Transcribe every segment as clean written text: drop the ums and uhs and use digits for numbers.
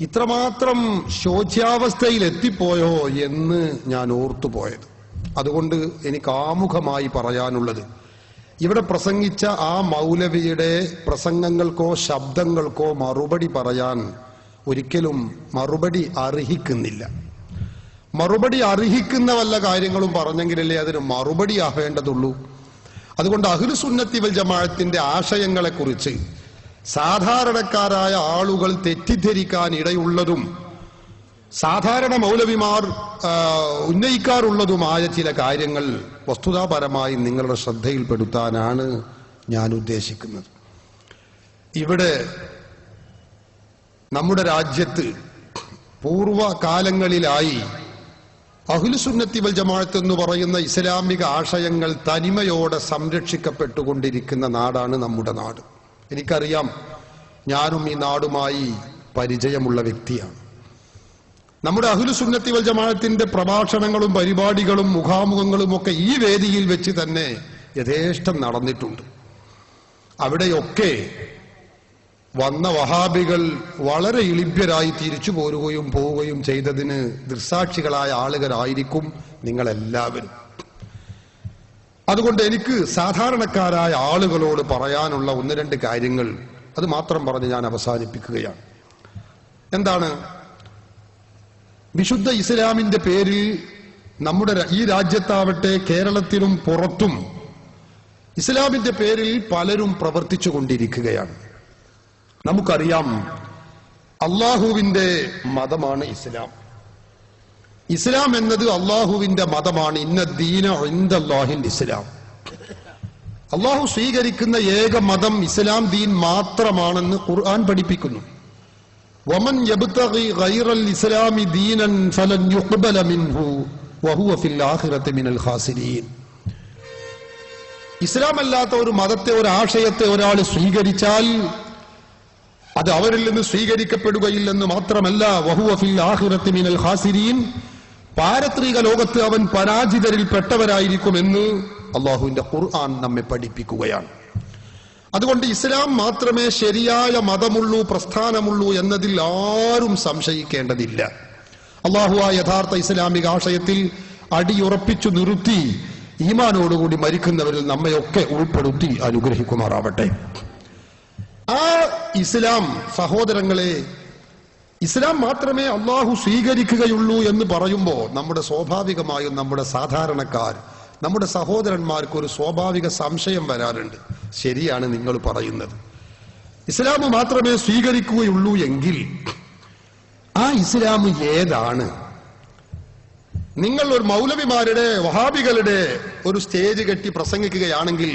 ഇത്രമാത്രം ശോച്യാവസ്ഥയിൽ എത്തിപ്പോയോ എന്ന് ഞാൻ ഓർത്തുപോയത്. അതുകൊണ്ട് എനിക്ക് ആമുഖമായി പറയാനുള്ളത്, ഇവിടെ പ്രസംഗിച്ച ആ മൗലവിയുടെ പ്രസംഗങ്ങൾക്കോ ശബ്ദങ്ങൾക്കോ മറുപടി പറയാൻ ഒരിക്കലും മറുപടി അർഹിക്കുന്നില്ല. മറുപടി അർഹിക്കുന്ന വല്ല കാര്യങ്ങളും പറഞ്ഞെങ്കിലല്ലേ അതിന് മറുപടി ആവേണ്ടതുള്ളൂ. അതുകൊണ്ട് അഹ്ലുസുന്നത്തി വൽ ജമാഅത്തിന്റെ ആശയങ്ങളെക്കുറിച്ച് സാധാരണക്കാരായ ആളുകൾ തെറ്റിദ്ധരിക്കാൻ ഇടയുള്ളതും സാധാരണ മൗലവിമാർ ഉന്നയിക്കാറുള്ളതുമായ ചില കാര്യങ്ങൾ വസ്തുതാപരമായി നിങ്ങളുടെ ശ്രദ്ധയിൽപ്പെടുത്താനാണ് ഞാൻ ഉദ്ദേശിക്കുന്നത്. ഇവിടെ നമ്മുടെ രാജ്യത്ത് പൂർവകാലങ്ങളിലായി അഹ്ലുസുന്നത്തി വൽ ജമാഅത്ത് എന്ന് പറയുന്ന ഇസ്ലാമിക ആശയങ്ങൾ തനിമയോടെ സംരക്ഷിക്കപ്പെട്ടുകൊണ്ടിരിക്കുന്ന നാടാണ് നമ്മുടെ നാട്. എനിക്കറിയാം, ഞാനും ഈ നാടുമായി പരിചയമുള്ള വ്യക്തിയാണ്. നമ്മുടെ അഹ്ലുസുന്നത്തി വൽ ജമാഅത്തിന്റെ പ്രഭാഷണങ്ങളും പരിപാടികളും മുഖാമുഖങ്ങളും ഒക്കെ ഈ വേദിയിൽ വെച്ച് തന്നെ യഥേഷ്ടം നടന്നിട്ടുണ്ട്. അവിടെയൊക്കെ വന്ന വഹാബികൾ വളരെ ഇളിഭ്യരായി തിരിച്ചു പോരുകയും പോവുകയും ചെയ്തതിന് ദൃക്സാക്ഷികളായ ആളുകളായിരിക്കും നിങ്ങളെല്ലാവരും. അതുകൊണ്ട് എനിക്ക് സാധാരണക്കാരായ ആളുകളോട് പറയാനുള്ള ഒന്ന് രണ്ട് കാര്യങ്ങൾ അത് മാത്രം പറഞ്ഞ് ഞാൻ അവസാനിപ്പിക്കുകയാണ്. എന്താണ്? വിശുദ്ധ ഇസ്ലാമിന്റെ പേരിൽ നമ്മുടെ ഈ രാജ്യത്താവട്ടെ കേരളത്തിലും പുറത്തും ഇസ്ലാമിന്റെ പേരിൽ പലരും പ്രവർത്തിച്ചു കൊണ്ടിരിക്കുകയാണ്. നമുക്കറിയാം, അള്ളാഹുവിന്റെ മതമാണ് ഇസ്ലാം. ഇസ്ലാം എന്നത് അള്ളാഹുവിന്റെ മതമാണ്. ഇന്ന ദീന ഇൻദല്ലാഹിൽ ഇസ്ലാം. അള്ളാഹു സ്വീകരിക്കുന്ന ഏക മതം ഇസ്ലാം ദീൻ മാത്രമാണെന്ന് ഖുർആൻ പഠിപ്പിക്കുന്നു. വമൻ യബ്തഗി ഗൈറൽ ഇസ്ലാമി ദീനൻ ഫലൻ യുഖ്ബല മിൻഹു വഹുവ ഫിൽ ആഖിറതി മിനൽ ഖാസിരീൻ. ഇസ്ലാം അല്ലാത്ത ഒരു മതത്തെ, ഒരു ആശയത്തെ ഒരാൾ സ്വീകരിച്ചാൽ അത് അവരിൽ നിന്ന് സ്വീകരിക്കപ്പെടുകയില്ലെന്ന് മാത്രമല്ല, വഹുവ ഫിൽ ആഖിറതി മിനൽ ഖാസിരീൻ, പാരത്രിക ലോകത്ത് അവൻ പരാജിതരിൽ പെട്ടവരായിരിക്കുമെന്ന് അള്ളാഹുവിന്റെ ഖുർആൻ നമ്മെ പഠിപ്പിക്കുകയാണ്. അതുകൊണ്ട് ഇസ്ലാം മാത്രമേ ശരിയായ മതമുള്ളൂ, പ്രസ്ഥാനമുള്ളൂ എന്നതിൽ ആരും സംശയിക്കേണ്ടതില്ല. അള്ളാഹു ആ യഥാർത്ഥ ഇസ്ലാമിക ആശയത്തിൽ അടിയുറപ്പിച്ചു നിർത്തി ഈമാനോടുകൂടി മരിക്കുന്നവരിൽ നമ്മയൊക്കെ ഉൾപ്പെടുത്തി അനുഗ്രഹിക്കുമാറാവട്ടെ. ആ ഇസ്ലാം, സഹോദരങ്ങളെ, ഇസ്ലാം മാത്രമേ അള്ളാഹു സ്വീകരിക്കുകയുള്ളൂ എന്ന് പറയുമ്പോൾ നമ്മുടെ സ്വാഭാവികമായും നമ്മുടെ സാധാരണക്കാർ, നമ്മുടെ സഹോദരന്മാർക്ക് ഒരു സ്വാഭാവിക സംശയം വരാറുണ്ട്. ശരിയാണ് നിങ്ങൾ പറയുന്നത്, ഇസ്ലാം മാത്രമേ സ്വീകരിക്കുകയുള്ളൂ എങ്കിൽ ആ ഇസ്ലാം ഏതാണ്? നിങ്ങൾ ഒരു മൗലവിമാരുടെ, വഹാബികളുടെ ഒരു സ്റ്റേജ് കെട്ടി പ്രസംഗിക്കുകയാണെങ്കിൽ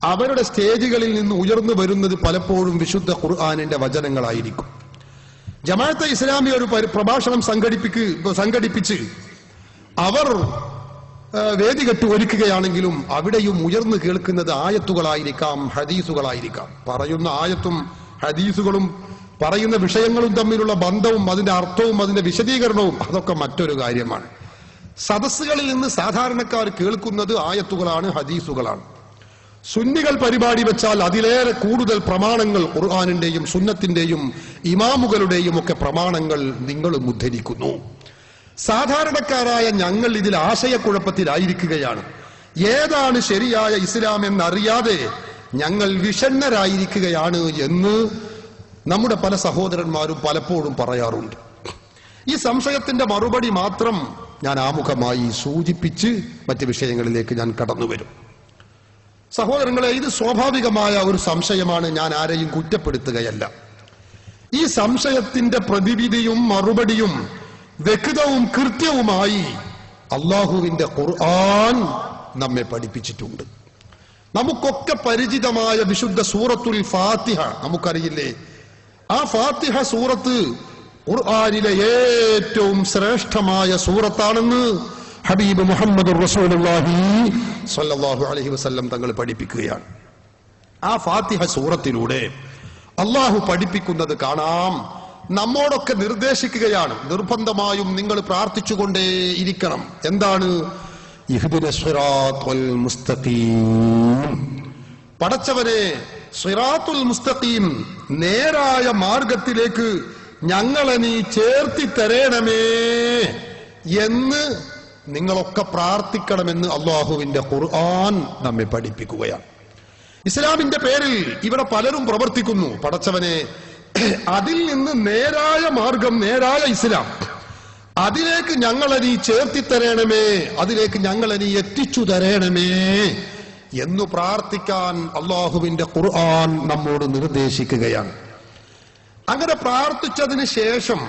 അവരുടെ സ്റ്റേജുകളിൽ നിന്ന് ഉയർന്നു വരുന്നത് പലപ്പോഴും വിശുദ്ധ ഖുർആനിന്റെ വചനങ്ങളായിരിക്കും. ജമാഅത്തെ ഇസ്ലാമി ഒരു പ്രഭാഷണം സംഘടിപ്പിച്ച് അവർ വേദി കെട്ടി ഒരുക്കുകയാണെങ്കിലും അവിടെയും ഉയർന്നു കേൾക്കുന്നത് ആയത്തുകളായിരിക്കാം, ഹദീസുകളായിരിക്കാം. പറയുന്ന ആയത്തും ഹദീസുകളും പറയുന്ന വിഷയങ്ങളും തമ്മിലുള്ള ബന്ധവും അതിന്റെ അർത്ഥവും അതിന്റെ വിശദീകരണവും അതൊക്കെ മറ്റൊരു കാര്യമാണ്. സദസ്സുകളിൽ നിന്ന് സാധാരണക്കാർ കേൾക്കുന്നത് ആയത്തുകളാണ്, ഹദീസുകളാണ്. സുന്നികൾ പരിപാടി വെച്ചാൽ അതിലേറെ കൂടുതൽ പ്രമാണങ്ങൾ ഖുർആനിന്റെയും സുന്നത്തിന്റെയും ഇമാമുകളുടെയും ഒക്കെ പ്രമാണങ്ങൾ നിങ്ങൾ ഉദ്ധരിക്കുന്നു. സാധാരണക്കാരായ ഞങ്ങൾ ഇതിൽ ആശയക്കുഴപ്പത്തിലായിരിക്കുകയാണ്. ഏതാണ് ശരിയായ ഇസ്ലാം എന്നറിയാതെ ഞങ്ങൾ വിഷണ്ണരായിരിക്കുകയാണ് എന്ന് നമ്മുടെ പല സഹോദരന്മാരും പലപ്പോഴും പറയാറുണ്ട്. ഈ സംശയത്തിന്റെ മറുപടി മാത്രം ഞാൻ ആമുഖമായി സൂചിപ്പിച്ച് മറ്റ് വിഷയങ്ങളിലേക്ക് ഞാൻ കടന്നുവരും. സഹോദരങ്ങളെ, ഇത് സ്വാഭാവികമായ ഒരു സംശയമാണ്, ഞാൻ ആരെയും കുറ്റപ്പെടുത്തുകയല്ല. ഈ സംശയത്തിന്റെ പ്രതിവിധിയും മറുപടിയും വ്യക്തവും കൃത്യവുമായി അള്ളാഹുവിന്റെ ഖുർആൻ നമ്മെ പഠിപ്പിച്ചിട്ടുണ്ട്. നമുക്കൊക്കെ പരിചിതമായ വിശുദ്ധ സൂറത്തുൽ ഫാത്തിഹ നമുക്കറിയില്ലേ? ആ ഫാത്തിഹ സൂറത്ത് ഖുർആനിലെ ഏറ്റവും ശ്രേഷ്ഠമായ സൂറത്താണെന്ന് ഹബീബ് മുഹമ്മദ് റസൂലുള്ളാഹി സ്വല്ലല്ലാഹു അലൈഹി വസല്ലം തങ്ങൾ പഠിപ്പിക്കുകയാണ്. ആ ഫാത്തിഹ സൂറത്തിലൂടെ അള്ളാഹു പഠിപ്പിക്കുന്നത് കാണാം, നമ്മോടൊക്കെ നിർദ്ദേശിക്കുകയാണ്, നിർബന്ധമായും നിങ്ങൾ പ്രാർത്ഥിച്ചുകൊണ്ടേയിരിക്കണം. എന്താണ്? ഇഹ്ദിനസ് സിറാത്തുൽ മുസ്തഖീം. പടച്ചവനെ, സിറാത്തുൽ മുസ്തഖീം, നേരായ മാർഗത്തിലേക്ക് ഞങ്ങളെ നീ ചേർത്തി തരണമേ എന്ന് നിങ്ങളൊക്കെ പ്രാർത്ഥിക്കണമെന്ന് അള്ളാഹുവിന്റെ ഖുർആൻ നമ്മെ പഠിപ്പിക്കുകയാണ്. ഇസ്ലാമിന്റെ പേരിൽ ഇവിടെ പലരും പ്രവർത്തിക്കുന്നു. പടച്ചവനെ, അതിൽ നിന്ന് നേരായ മാർഗം, നേരായ ഇസ്ലാം, അതിലേക്ക് ഞങ്ങളെ നീ ചേർത്തി തരണമേ, അതിലേക്ക് ഞങ്ങളെ നീ എത്തിച്ചു തരണമേ എന്നു പ്രാർത്ഥിക്കാൻ അള്ളാഹുവിന്റെ ഖുർആൻ നമ്മോട് നിർദ്ദേശിക്കുകയാണ്. അങ്ങനെ പ്രാർത്ഥിച്ചതിന് ശേഷം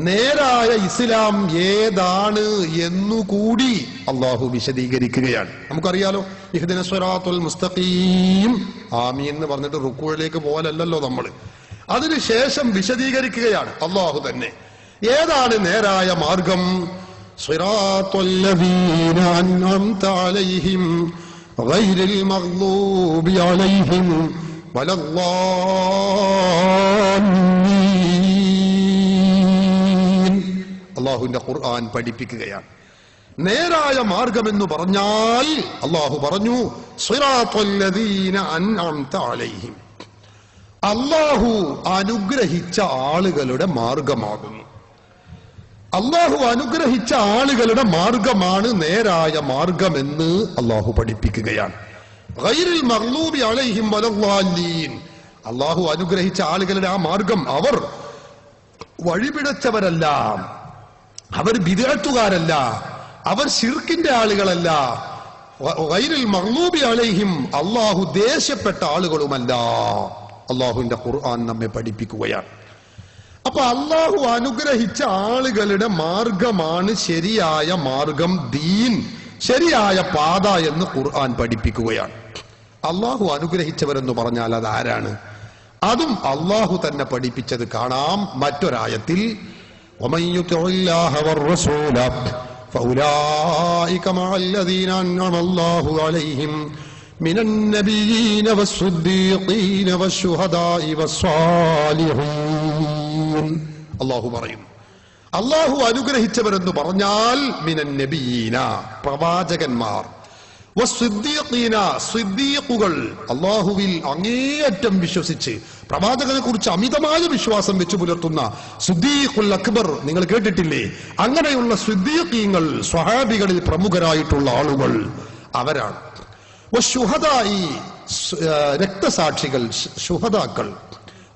നേരായ ഇസ്ലാം ഏതാണ് എന്നുകൂടി അള്ളാഹു വിശദീകരിക്കുകയാണ്. നമുക്കറിയാലോ, ഇഹ്ദിന സ്വറാത്തുൽ മുസ്തഖീം, ആമീൻ എന്ന് പറഞ്ഞിട്ട് റുക്കൂഴിലേക്ക് പോലല്ലോ നമ്മൾ. അതിനുശേഷം വിശദീകരിക്കുകയാണ് അള്ളാഹു തന്നെ ഏതാണ് നേരായ മാർഗം. സ്വറാത്തുൽ ലദീന അൻഅംത അലൈഹിം ഗൈറിൽ മഗ്ദൂബി അലൈഹിം വലദ്ദാല്ലീൻ. അള്ളാഹുവിന്റെ ഖുർആൻ പഠിപ്പിക്കുകയാണ്. നേരായ മാർഗമെന്ന് പറഞ്ഞാൽ അള്ളാഹു പറഞ്ഞു സ്വറാത്തുൽ ലദീന അൻഅംത അലൈഹിം, അള്ളാഹു അനുഗ്രഹിച്ച ആളുകളുടെ മാർഗമാകുന്നു. അള്ളാഹു അനുഗ്രഹിച്ച ആളുകളുടെ മാർഗമാണ് നേരായ മാർഗമെന്ന് അള്ളാഹു പഠിപ്പിക്കുകയാണ്. ഗൈറിൽ മഗ്ലൂബി അലൈഹിം വലദ്ദാല്ലീൻ, അള്ളാഹു അനുഗ്രഹിച്ച ആളുകളുടെ ആ മാർഗം, അവർ വഴിപിഴച്ചവരല്ല, അവർ ബിദ്അത്തുകാരല്ല, അവർ ശിർക്കിന്റെ ആളുകളല്ല. ഗൈറിൽ മഗ്ലൂബി അലൈഹിം, അള്ളാഹു ദേഷ്യപ്പെട്ട ആളുകളുമല്ല. അള്ളാഹുവിന്റെ ഖുർആൻ നമ്മെ പഠിപ്പിക്കുകയാണ്. അപ്പൊ അള്ളാഹു അനുഗ്രഹിച്ച ആളുകളുടെ മാർഗമാണ് ശരിയായ മാർഗം, ദീൻ, ശരിയായ പാത എന്ന് ഖുർആൻ പഠിപ്പിക്കുകയാണ്. അള്ളാഹു അനുഗ്രഹിച്ചവരെന്ന് പറഞ്ഞാൽ അതാരാണ്? അതും അള്ളാഹു തന്നെ പഠിപ്പിച്ചത് കാണാം മറ്റൊരായത്തിൽ. وَمَن يُطِعِ اللَّهَ وَالرَّسُولَ فَأُولَٰئِكَ مَعَ الَّذِينَ أَنْعَمَ اللَّهُ عَلَيْهِمْ مِنَ النَّبِيِّينَ وَالصِّدِّيقِينَ وَالشُّهَدَاءِ وَالصَّالِحِينَ. അള്ളാഹു പറയുന്നു, അള്ളാഹു അനുഗ്രഹിച്ചവരെന്ന് പറഞ്ഞാൽ മിനൻ നബിയീന, പ്രവാചകന്മാർ, വസ്സിദ്ദീഖീന, സിദ്ദീഖുകൾ, അള്ളാഹുവിൽ അങ്ങേയറ്റം വിശ്വസിച്ച് പ്രവാചകനെ കുറിച്ച് അമിതമായ വിശ്വാസം വെച്ച് പുലർത്തുന്ന സിദ്ദീഖുൽ അക്ബർ നിങ്ങൾ കേട്ടിട്ടില്ലേ? അങ്ങനെയുള്ള സിദ്ദീഖീങ്ങൾ, സ്വഹാബികളിൽ പ്രമുഖരായിട്ടുള്ള ആളുകൾ അവരാണ്. വശുഹദായി, രക്തസാക്ഷികൾ, ശുഹദാക്കൾ,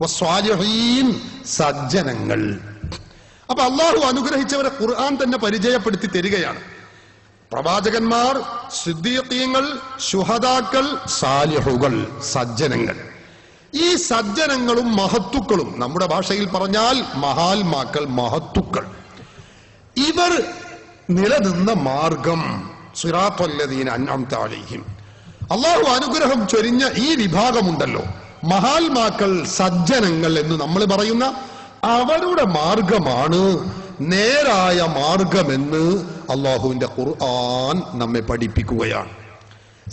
വസ്വാലിഹീൻ, സജ്ജനങ്ങൾ. അപ്പൊ അള്ളാഹു അനുഗ്രഹിച്ചവരെ ഖുർആൻ തന്നെ പരിചയപ്പെടുത്തി തരികയാണ്. പ്രവാചകന്മാർ, സിദ്ദീഖീങ്ങൾ, ശുഹദാക്കൾ, സാലിഹുകൾ, സജ്ജനങ്ങൾ. ഈ സജ്ജനങ്ങളും മഹത്തുക്കളും, നമ്മുടെ ഭാഷയിൽ പറഞ്ഞാൽ മഹാത്മാക്കൾ, മഹത്തുക്കൾ, ഇവർ നിലനിന്ന മാർഗം സിറാത്തുൽ ലദീന അൻഅംത അലൈഹിം, അള്ളാഹു അനുഗ്രഹം ചൊരിഞ്ഞ ഈ വിഭാഗമുണ്ടല്ലോ, മഹാത്മാക്കൾ, സജ്ജനങ്ങൾ എന്ന് നമ്മൾ പറയുന്ന അവരുടെ മാർഗമാണ് നേരായ മാർഗമെന്ന് അള്ളാഹുവിന്റെ ഖുർആൻ നമ്മെ പഠിപ്പിക്കുകയാണ്.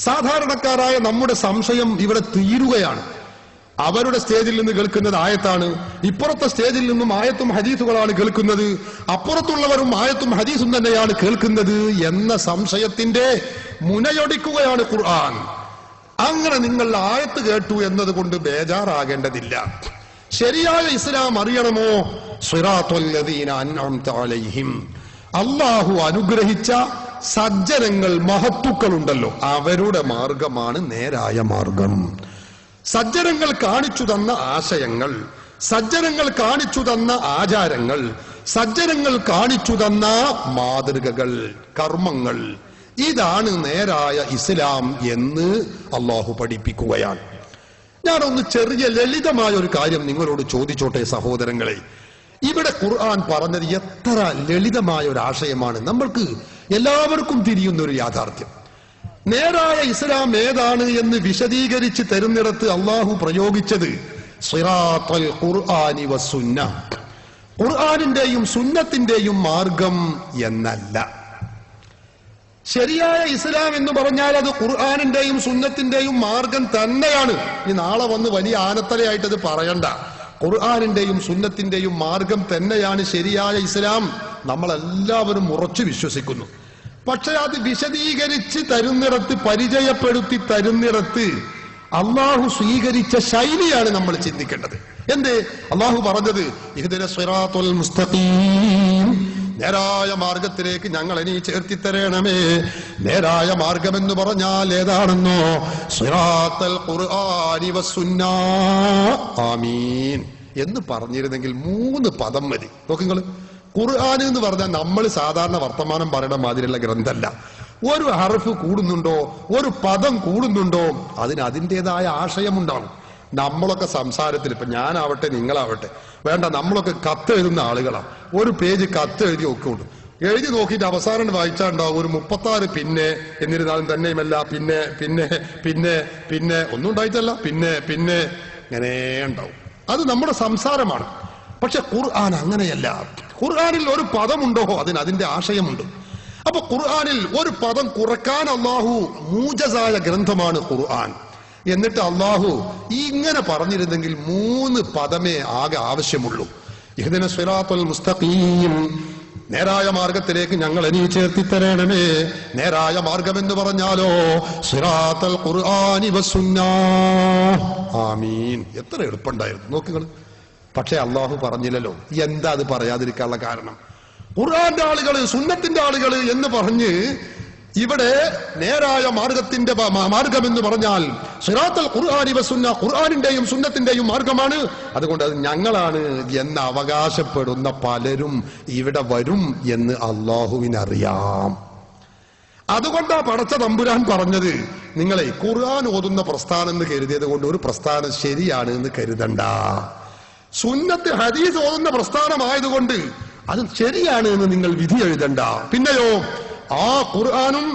സാധാരണക്കാരായ നമ്മുടെ സംശയം ഇവിടെ തീരുകയാണ്. അവരുടെ സ്റ്റേജിൽ നിന്ന് കേൾക്കുന്നത് ആയത്താണ്, ഇപ്പുറത്തെ സ്റ്റേജിൽ നിന്നും ആയത്തും ഹദീസുകളാണ് കേൾക്കുന്നത്, അപ്പുറത്തുള്ളവരും ആയത്തും ഹദീസും തന്നെയാണ് കേൾക്കുന്നത് എന്ന സംശയത്തിന്റെ മുനയൊടിക്കുകയാണ് ഖുർആൻ. അങ്ങനെ നിങ്ങൾ ആയത്ത് കേട്ടു എന്നതുകൊണ്ട് ബേജാറാകേണ്ടതില്ല. ശരിയായ ഇസ്ലാം അറിയണമോ? സിറാത്തുൽ ലദീന അൻഅംത അലൈഹിം, അല്ലാഹു അനുഗ്രഹിച്ച സജ്ജനങ്ങൾ, മഹത്തുക്കൾ ഉണ്ടല്ലോ, അവരുടെ മാർഗമാണ് നേരായ മാർഗം. സജ്ജനങ്ങൾ കാണിച്ചു തന്ന ആശയങ്ങൾ, സജ്ജനങ്ങൾ കാണിച്ചു തന്ന ആചാരങ്ങൾ, സജ്ജനങ്ങൾ കാണിച്ചു തന്ന മാതൃകകൾ, കർമ്മങ്ങൾ, ഇതാണ് നേരായ ഇസ്ലാം എന്ന് അള്ളാഹു പഠിപ്പിക്കുകയാണ്. ഞാനൊന്ന് ചെറിയ ലളിതമായ ഒരു കാര്യം നിങ്ങളോട് ചോദിച്ചോട്ടെ സഹോദരങ്ങളെ. ഇവിടെ ഖുർആൻ പറഞ്ഞത് എത്ര ലളിതമായ ഒരു ആശയമാണ്, നമ്മൾക്ക് എല്ലാവർക്കും തിരിയുന്ന ഒരു യാഥാർത്ഥ്യം. നേരായ ഇസ്ലാം ഏതാണ് എന്ന് വിശദീകരിച്ച് തരുന്നിടത്ത് അള്ളാഹു പ്രയോഗിച്ചത് സിറാത്തുൽ ഖുർആനി വസുന്ന, ഖുർആനിന്റെയും സുന്നത്തിന്റെയും മാർഗം എന്നല്ല. ശരിയായ ഇസ്ലാം എന്ന് പറഞ്ഞാൽ അത് ഖുർആനിന്റെയും സുന്നത്തിന്റെയും മാർഗം തന്നെയാണ്. ഈ നാളെ വന്ന് വലിയ ആനത്തലയായിട്ട് അത് പറയണ്ട. ഖുർആനിന്റെയും സുന്നത്തിന്റെയും മാർഗം തന്നെയാണ് ശരിയായ ഇസ്ലാം. നമ്മളെല്ലാവരും ഉറച്ചു വിശ്വസിക്കുന്നു. പക്ഷെ അത് വിശദീകരിച്ച് തരുന്നിടത്ത്, പരിചയപ്പെടുത്തി തരുന്നിടത്ത് അള്ളാഹു സ്വീകരിച്ച ശൈലിയാണ് നമ്മൾ ചിന്തിക്കേണ്ടത്. എന്തേ അള്ളാഹു പറഞ്ഞത് ഇഹ്ദിന സിറാത്തുൽ മുസ്തഖീം, നേരായ മാർഗത്തിലേക്ക് ഞങ്ങളെ നീ ചേർത്തി തരണമേ. നേരായ മാർഗമെന്ന് പറഞ്ഞാൽ ഏതാണെന്നോ? സിറാത്തുൽ ഖുർആനി വസ്സുന്നാ. ആമീൻ എന്ന് പറഞ്ഞിരുന്നെങ്കിൽ 3 പദം മതി. നോക്കുങ്ങൾ, ഖുർആൻ എന്ന് പറഞ്ഞാൽ നമ്മൾ സാധാരണ വർത്തമാനം പറയുന്ന മാതിരിയുള്ള ഗ്രന്ഥമല്ല. ഒരു ഹർഫ് കൂടുന്നുണ്ടോ, ഒരു പദം കൂടുന്നുണ്ടോ, അതിന് അതിൻ്റെതായ ആശയമുണ്ടാവും. നമ്മളൊക്കെ സംസാരത്തിൽ, ഇപ്പൊ ഞാനാവട്ടെ നിങ്ങളാവട്ടെ വേണ്ട, നമ്മളൊക്കെ കത്ത് എഴുതുന്ന ആളുകളാണ്. ഒരു പേജ് കത്ത് എഴുതി നോക്കുന്നുണ്ട്. എഴുതി നോക്കിയിട്ട് അവസാനം വായിച്ചാൽ ഉണ്ടാവും ഒരു 36 പിന്നെ. എന്നിരുന്നാലും തന്നെയുമല്ല, പിന്നെ പിന്നെ പിന്നെ പിന്നെ ഒന്നും ഉണ്ടായിട്ടല്ല, പിന്നെ പിന്നെ ഇങ്ങനെ ഉണ്ടാവും. അത് നമ്മുടെ സംസാരമാണ്. പക്ഷെ ഖുർആൻ അങ്ങനെയല്ല. ഖുർആനിൽ ഒരു പദമുണ്ടോ, അതിന് അതിന്റെ ആശയമുണ്ട്. അപ്പൊ ഖുർആനിൽ ഒരു പദം കുറക്കാൻ അള്ളാഹു മൂജസായ ഗ്രന്ഥമാണ് ഖുർആൻ. എന്നിട്ട് അള്ളാഹു ഇങ്ങനെ പറഞ്ഞിരുന്നെങ്കിൽ 3 പദമേ ആകെ ആവശ്യമുള്ളൂ. ഇഹ്ദിന സിറാത്തുൽ മുസ്തഖീം, നേരായ മാർഗത്തിലേക്ക് ഞങ്ങളെ നീ ചേർത്തി തരണമേ. നേരായ മാർഗമെന്ന് പറഞ്ഞാലോ സിറാത്തുൽ ഖുർആനി വസ്സുന്നാ. ആമീൻ. എത്ര എളുപ്പമുണ്ടായിരുന്നു നോക്കുകൾ. പക്ഷെ അള്ളാഹു പറഞ്ഞില്ലല്ലോ. എന്താ അത് പറയാതിരിക്കാനുള്ള കാരണം? ഖുർആന്റെ ആളുകള്, സുന്നത്തിന്റെ ആളുകള് എന്ന് പറഞ്ഞ് ഇവിടെ നേരായ മാർഗത്തിന്റെ മാർഗമെന്ന് പറഞ്ഞാൽ സിറാത്തുൽ ഖുർആനി വസ്സുന്ന, ഖുർആനിന്റെയും സുന്നത്തിന്റെയും മാർഗമാണ്. അതുകൊണ്ട് അത് ഞങ്ങളാണ് എന്ന് അവകാശപ്പെടുന്ന പലരും ഇവിടെ വരും എന്ന് അള്ളാഹുവിനറിയാം. അതുകൊണ്ടാ പടച്ച തമ്പുരാൻ പറഞ്ഞത്, നിങ്ങളെ ഖുർആൻ ഓതുന്ന പ്രസ്ഥാനം എന്ന് കരുതിയത് കൊണ്ട് ഒരു പ്രസ്ഥാനം ശരിയാണ് എന്ന് കരുതണ്ട. സുന്നത്ത് ഹദീസ് ഓതുന്ന പ്രസ്ഥാനമായതുകൊണ്ട് അത് ശരിയാണ് എന്ന് നിങ്ങൾ വിധി എഴുതണ്ട. പിന്നെയോ ആ ഖുർആനും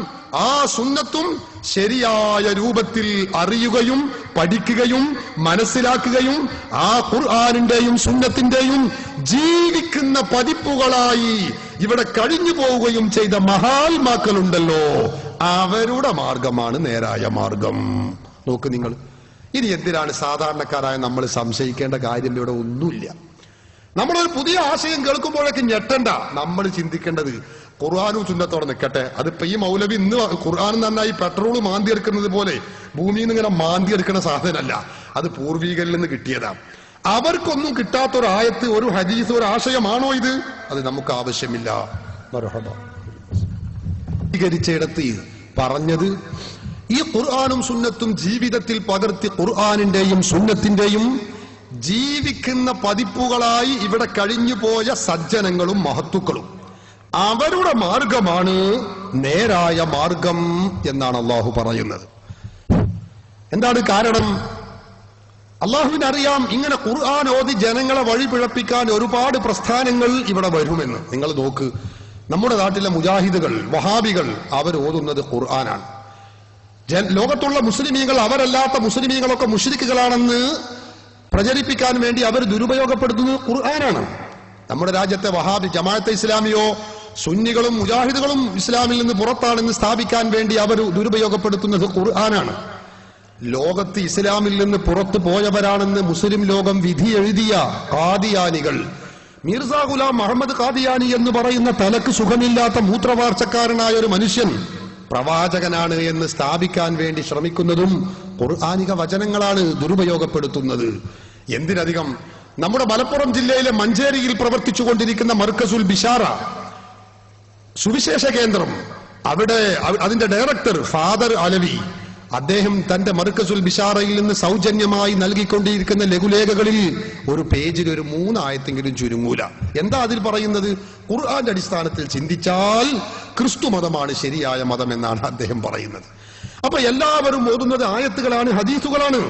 ആ സുന്നത്തും ശരിയായ രൂപത്തിൽ അറിയുകയും പഠിക്കുകയും മനസ്സിലാക്കുകയും ആ ഖുർആനിന്റെയും സുന്നത്തിന്റെയും ജീവിക്കുന്ന പതിപ്പുകളായി ഇവിടെ കഴിഞ്ഞു പോവുകയും ചെയ്ത മഹാത്മാക്കളുണ്ടല്ലോ, അവരുടെ മാർഗമാണ് നേരായ മാർഗം. നോക്ക് നിങ്ങൾ, ഇനി എന്തിനാണ് സാധാരണക്കാരായ നമ്മൾ സംശയിക്കേണ്ട കാര്യം? ഇവിടെ ഒന്നുമില്ല. നമ്മളൊരു പുതിയ ആശയം കേൾക്കുമ്പോഴേക്കും ഞെട്ടണ്ട. നമ്മൾ ചിന്തിക്കേണ്ടത് ഖുർആനും സുന്നത്തോടെ നിൽക്കട്ടെ. അതിപ്പോ ഈ മൗലവി ഇന്ന് ഖുർആൻ നന്നായി പെട്രോൾ മാന്തിയെടുക്കുന്നത് പോലെ ഭൂമിയിൽ നിന്ന് ഇങ്ങനെ മാന്തിയെടുക്കുന്ന സാധനമല്ല. അത് പൂർവീകരിൽ നിന്ന് കിട്ടിയതാ. അവർക്കൊന്നും കിട്ടാത്തൊരായത്ത്, ഒരു ഹദീസ്, ഒരു ആശയമാണോ ഇത്? അത് നമുക്ക് ആവശ്യമില്ല. സ്വീകരിച്ചിടത്ത് പറഞ്ഞത് ഈ ഖുർആനും സുന്നത്തും ജീവിതത്തിൽ പകർത്തി ഖുർആനിന്റെയും സുന്നത്തിന്റെയും ജീവിക്കുന്ന പതിപ്പുകളായി ഇവിടെ കഴിഞ്ഞുപോയ സജ്ജനങ്ങളും മഹത്തുക്കളും, അവരുടെ മാർഗമാണ് നേരായ മാർഗം എന്നാണ് അള്ളാഹു പറയുന്നത്. എന്താണ് കാരണം? അള്ളാഹുവിനറിയാം ഇങ്ങനെ ഖുർആൻ ഓതി ജനങ്ങളെ വഴി പിഴപ്പിക്കാൻ ഒരുപാട് പ്രസ്ഥാനങ്ങൾ ഇവിടെ വരുമെന്ന്. നിങ്ങൾ നോക്ക്, നമ്മുടെ നാട്ടിലെ മുജാഹിദുകൾ, വഹാബികൾ, അവർ ഓതുന്നത് ഖുർആനാണ്. ലോകത്തുള്ള മുസ്ലിമീങ്ങൾ അവരല്ലാത്ത മുസ്ലിമീങ്ങളൊക്കെ മുശ്രിക്കുകളാണെന്ന് പ്രചരിപ്പിക്കാൻ വേണ്ടി അവർ ദുരുപയോഗപ്പെടുത്തുന്നത് ഖുർആനാണ്. നമ്മുടെ രാജ്യത്തെ വഹാബി ജമാഅത്തെ ഇസ്ലാമിയോ സുന്നികളും മുജാഹിദുകളും ഇസ്ലാമിൽ നിന്ന് പുറത്താണെന്ന് സ്ഥാപിക്കാൻ വേണ്ടി അവർ ദുരുപയോഗപ്പെടുത്തുന്നത് ഖുർആനാണ്. ലോകത്ത് ഇസ്ലാമിൽ നിന്ന് പുറത്തു പോയവരാണെന്ന് മുസ്ലിം ലോകം വിധി എഴുതിയ ഖാദിയാനികൾ, മിർസ ഗുലാം മുഹമ്മദ് ഖാദിയാനി എന്ന് പറയുന്ന തലക്ക് സുഖമില്ലാത്ത മൂത്രവാർച്ചക്കാരനായ ഒരു മനുഷ്യൻ പ്രവാചകനാണ് എന്ന് സ്ഥാപിക്കാൻ വേണ്ടി ശ്രമിക്കുന്നതും ഖുർആനിക വചനങ്ങളാണ് ദുരുപയോഗപ്പെടുത്തുന്നത്. എന്തിനധികം നമ്മുടെ മലപ്പുറം ജില്ലയിലെ മഞ്ചേരിയിൽ പ്രവർത്തിച്ചുകൊണ്ടിരിക്കുന്ന മർക്കസുൽ ബിഷാറ സുവിശേഷ കേന്ദ്രം, അവിടെ അതിന്റെ ഡയറക്ടർ ഫാദർ അലവി, അദ്ദേഹം തന്റെ മർക്കസുൽ ബിഷാറയിൽ നിന്ന് സൗജന്യമായി നൽകിക്കൊണ്ടിരിക്കുന്ന ലഘുലേഖകളിൽ ഒരു പേജിൽ ഒരു 3 ആയത്തെങ്കിലും ചുരുങ്ങൂല. എന്താ അതിൽ പറയുന്നത്? ഖുർആന്റെ അടിസ്ഥാനത്തിൽ ചിന്തിച്ചാൽ ക്രിസ്തു മതമാണ് ശരിയായ മതം എന്നാണ് അദ്ദേഹം പറയുന്നത്. അപ്പൊ എല്ലാവരും ഓതുന്നത് ആയത്തുകളാണ്, ഹദീസുകളാണ്.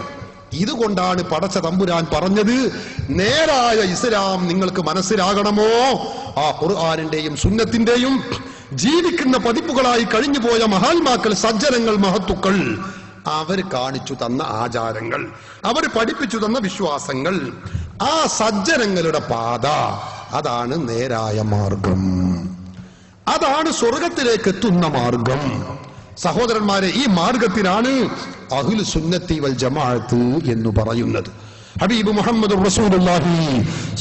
ഇതുകൊണ്ടാണ് പടച്ച തമ്പുരാൻ പറഞ്ഞത്, നേരായ ഇസ്ലാം നിങ്ങൾക്ക് മനസ്സിലാകണമോ, ആ ഖുർആനിന്റെയും സുന്നത്തിന്റെയും ജീവിക്കുന്ന പതിപ്പുകളായി കഴിഞ്ഞുപോയ മഹാത്മാക്കൾ, സജ്ജനങ്ങൾ, മഹത്തുക്കൾ, അവർ കാണിച്ചു തന്ന ആചാരങ്ങൾ, അവർ പഠിപ്പിച്ചു തന്ന വിശ്വാസങ്ങൾ, ആ സജ്ജനങ്ങളുടെ പാത, അതാണ് നേരായ മാർഗം, അതാണ് സ്വർഗത്തിലേക്ക് എത്തുന്ന മാർഗം. സഹോദരന്മാരെ, ഈ മാർഗത്തിനാണ് അഹ്ലു സുന്നത്തി വൽ ജമാഅത്ത് എന്ന് പറയുന്നത്. ഹബീബ് മുഹമ്മദ് റസൂലുള്ളാഹി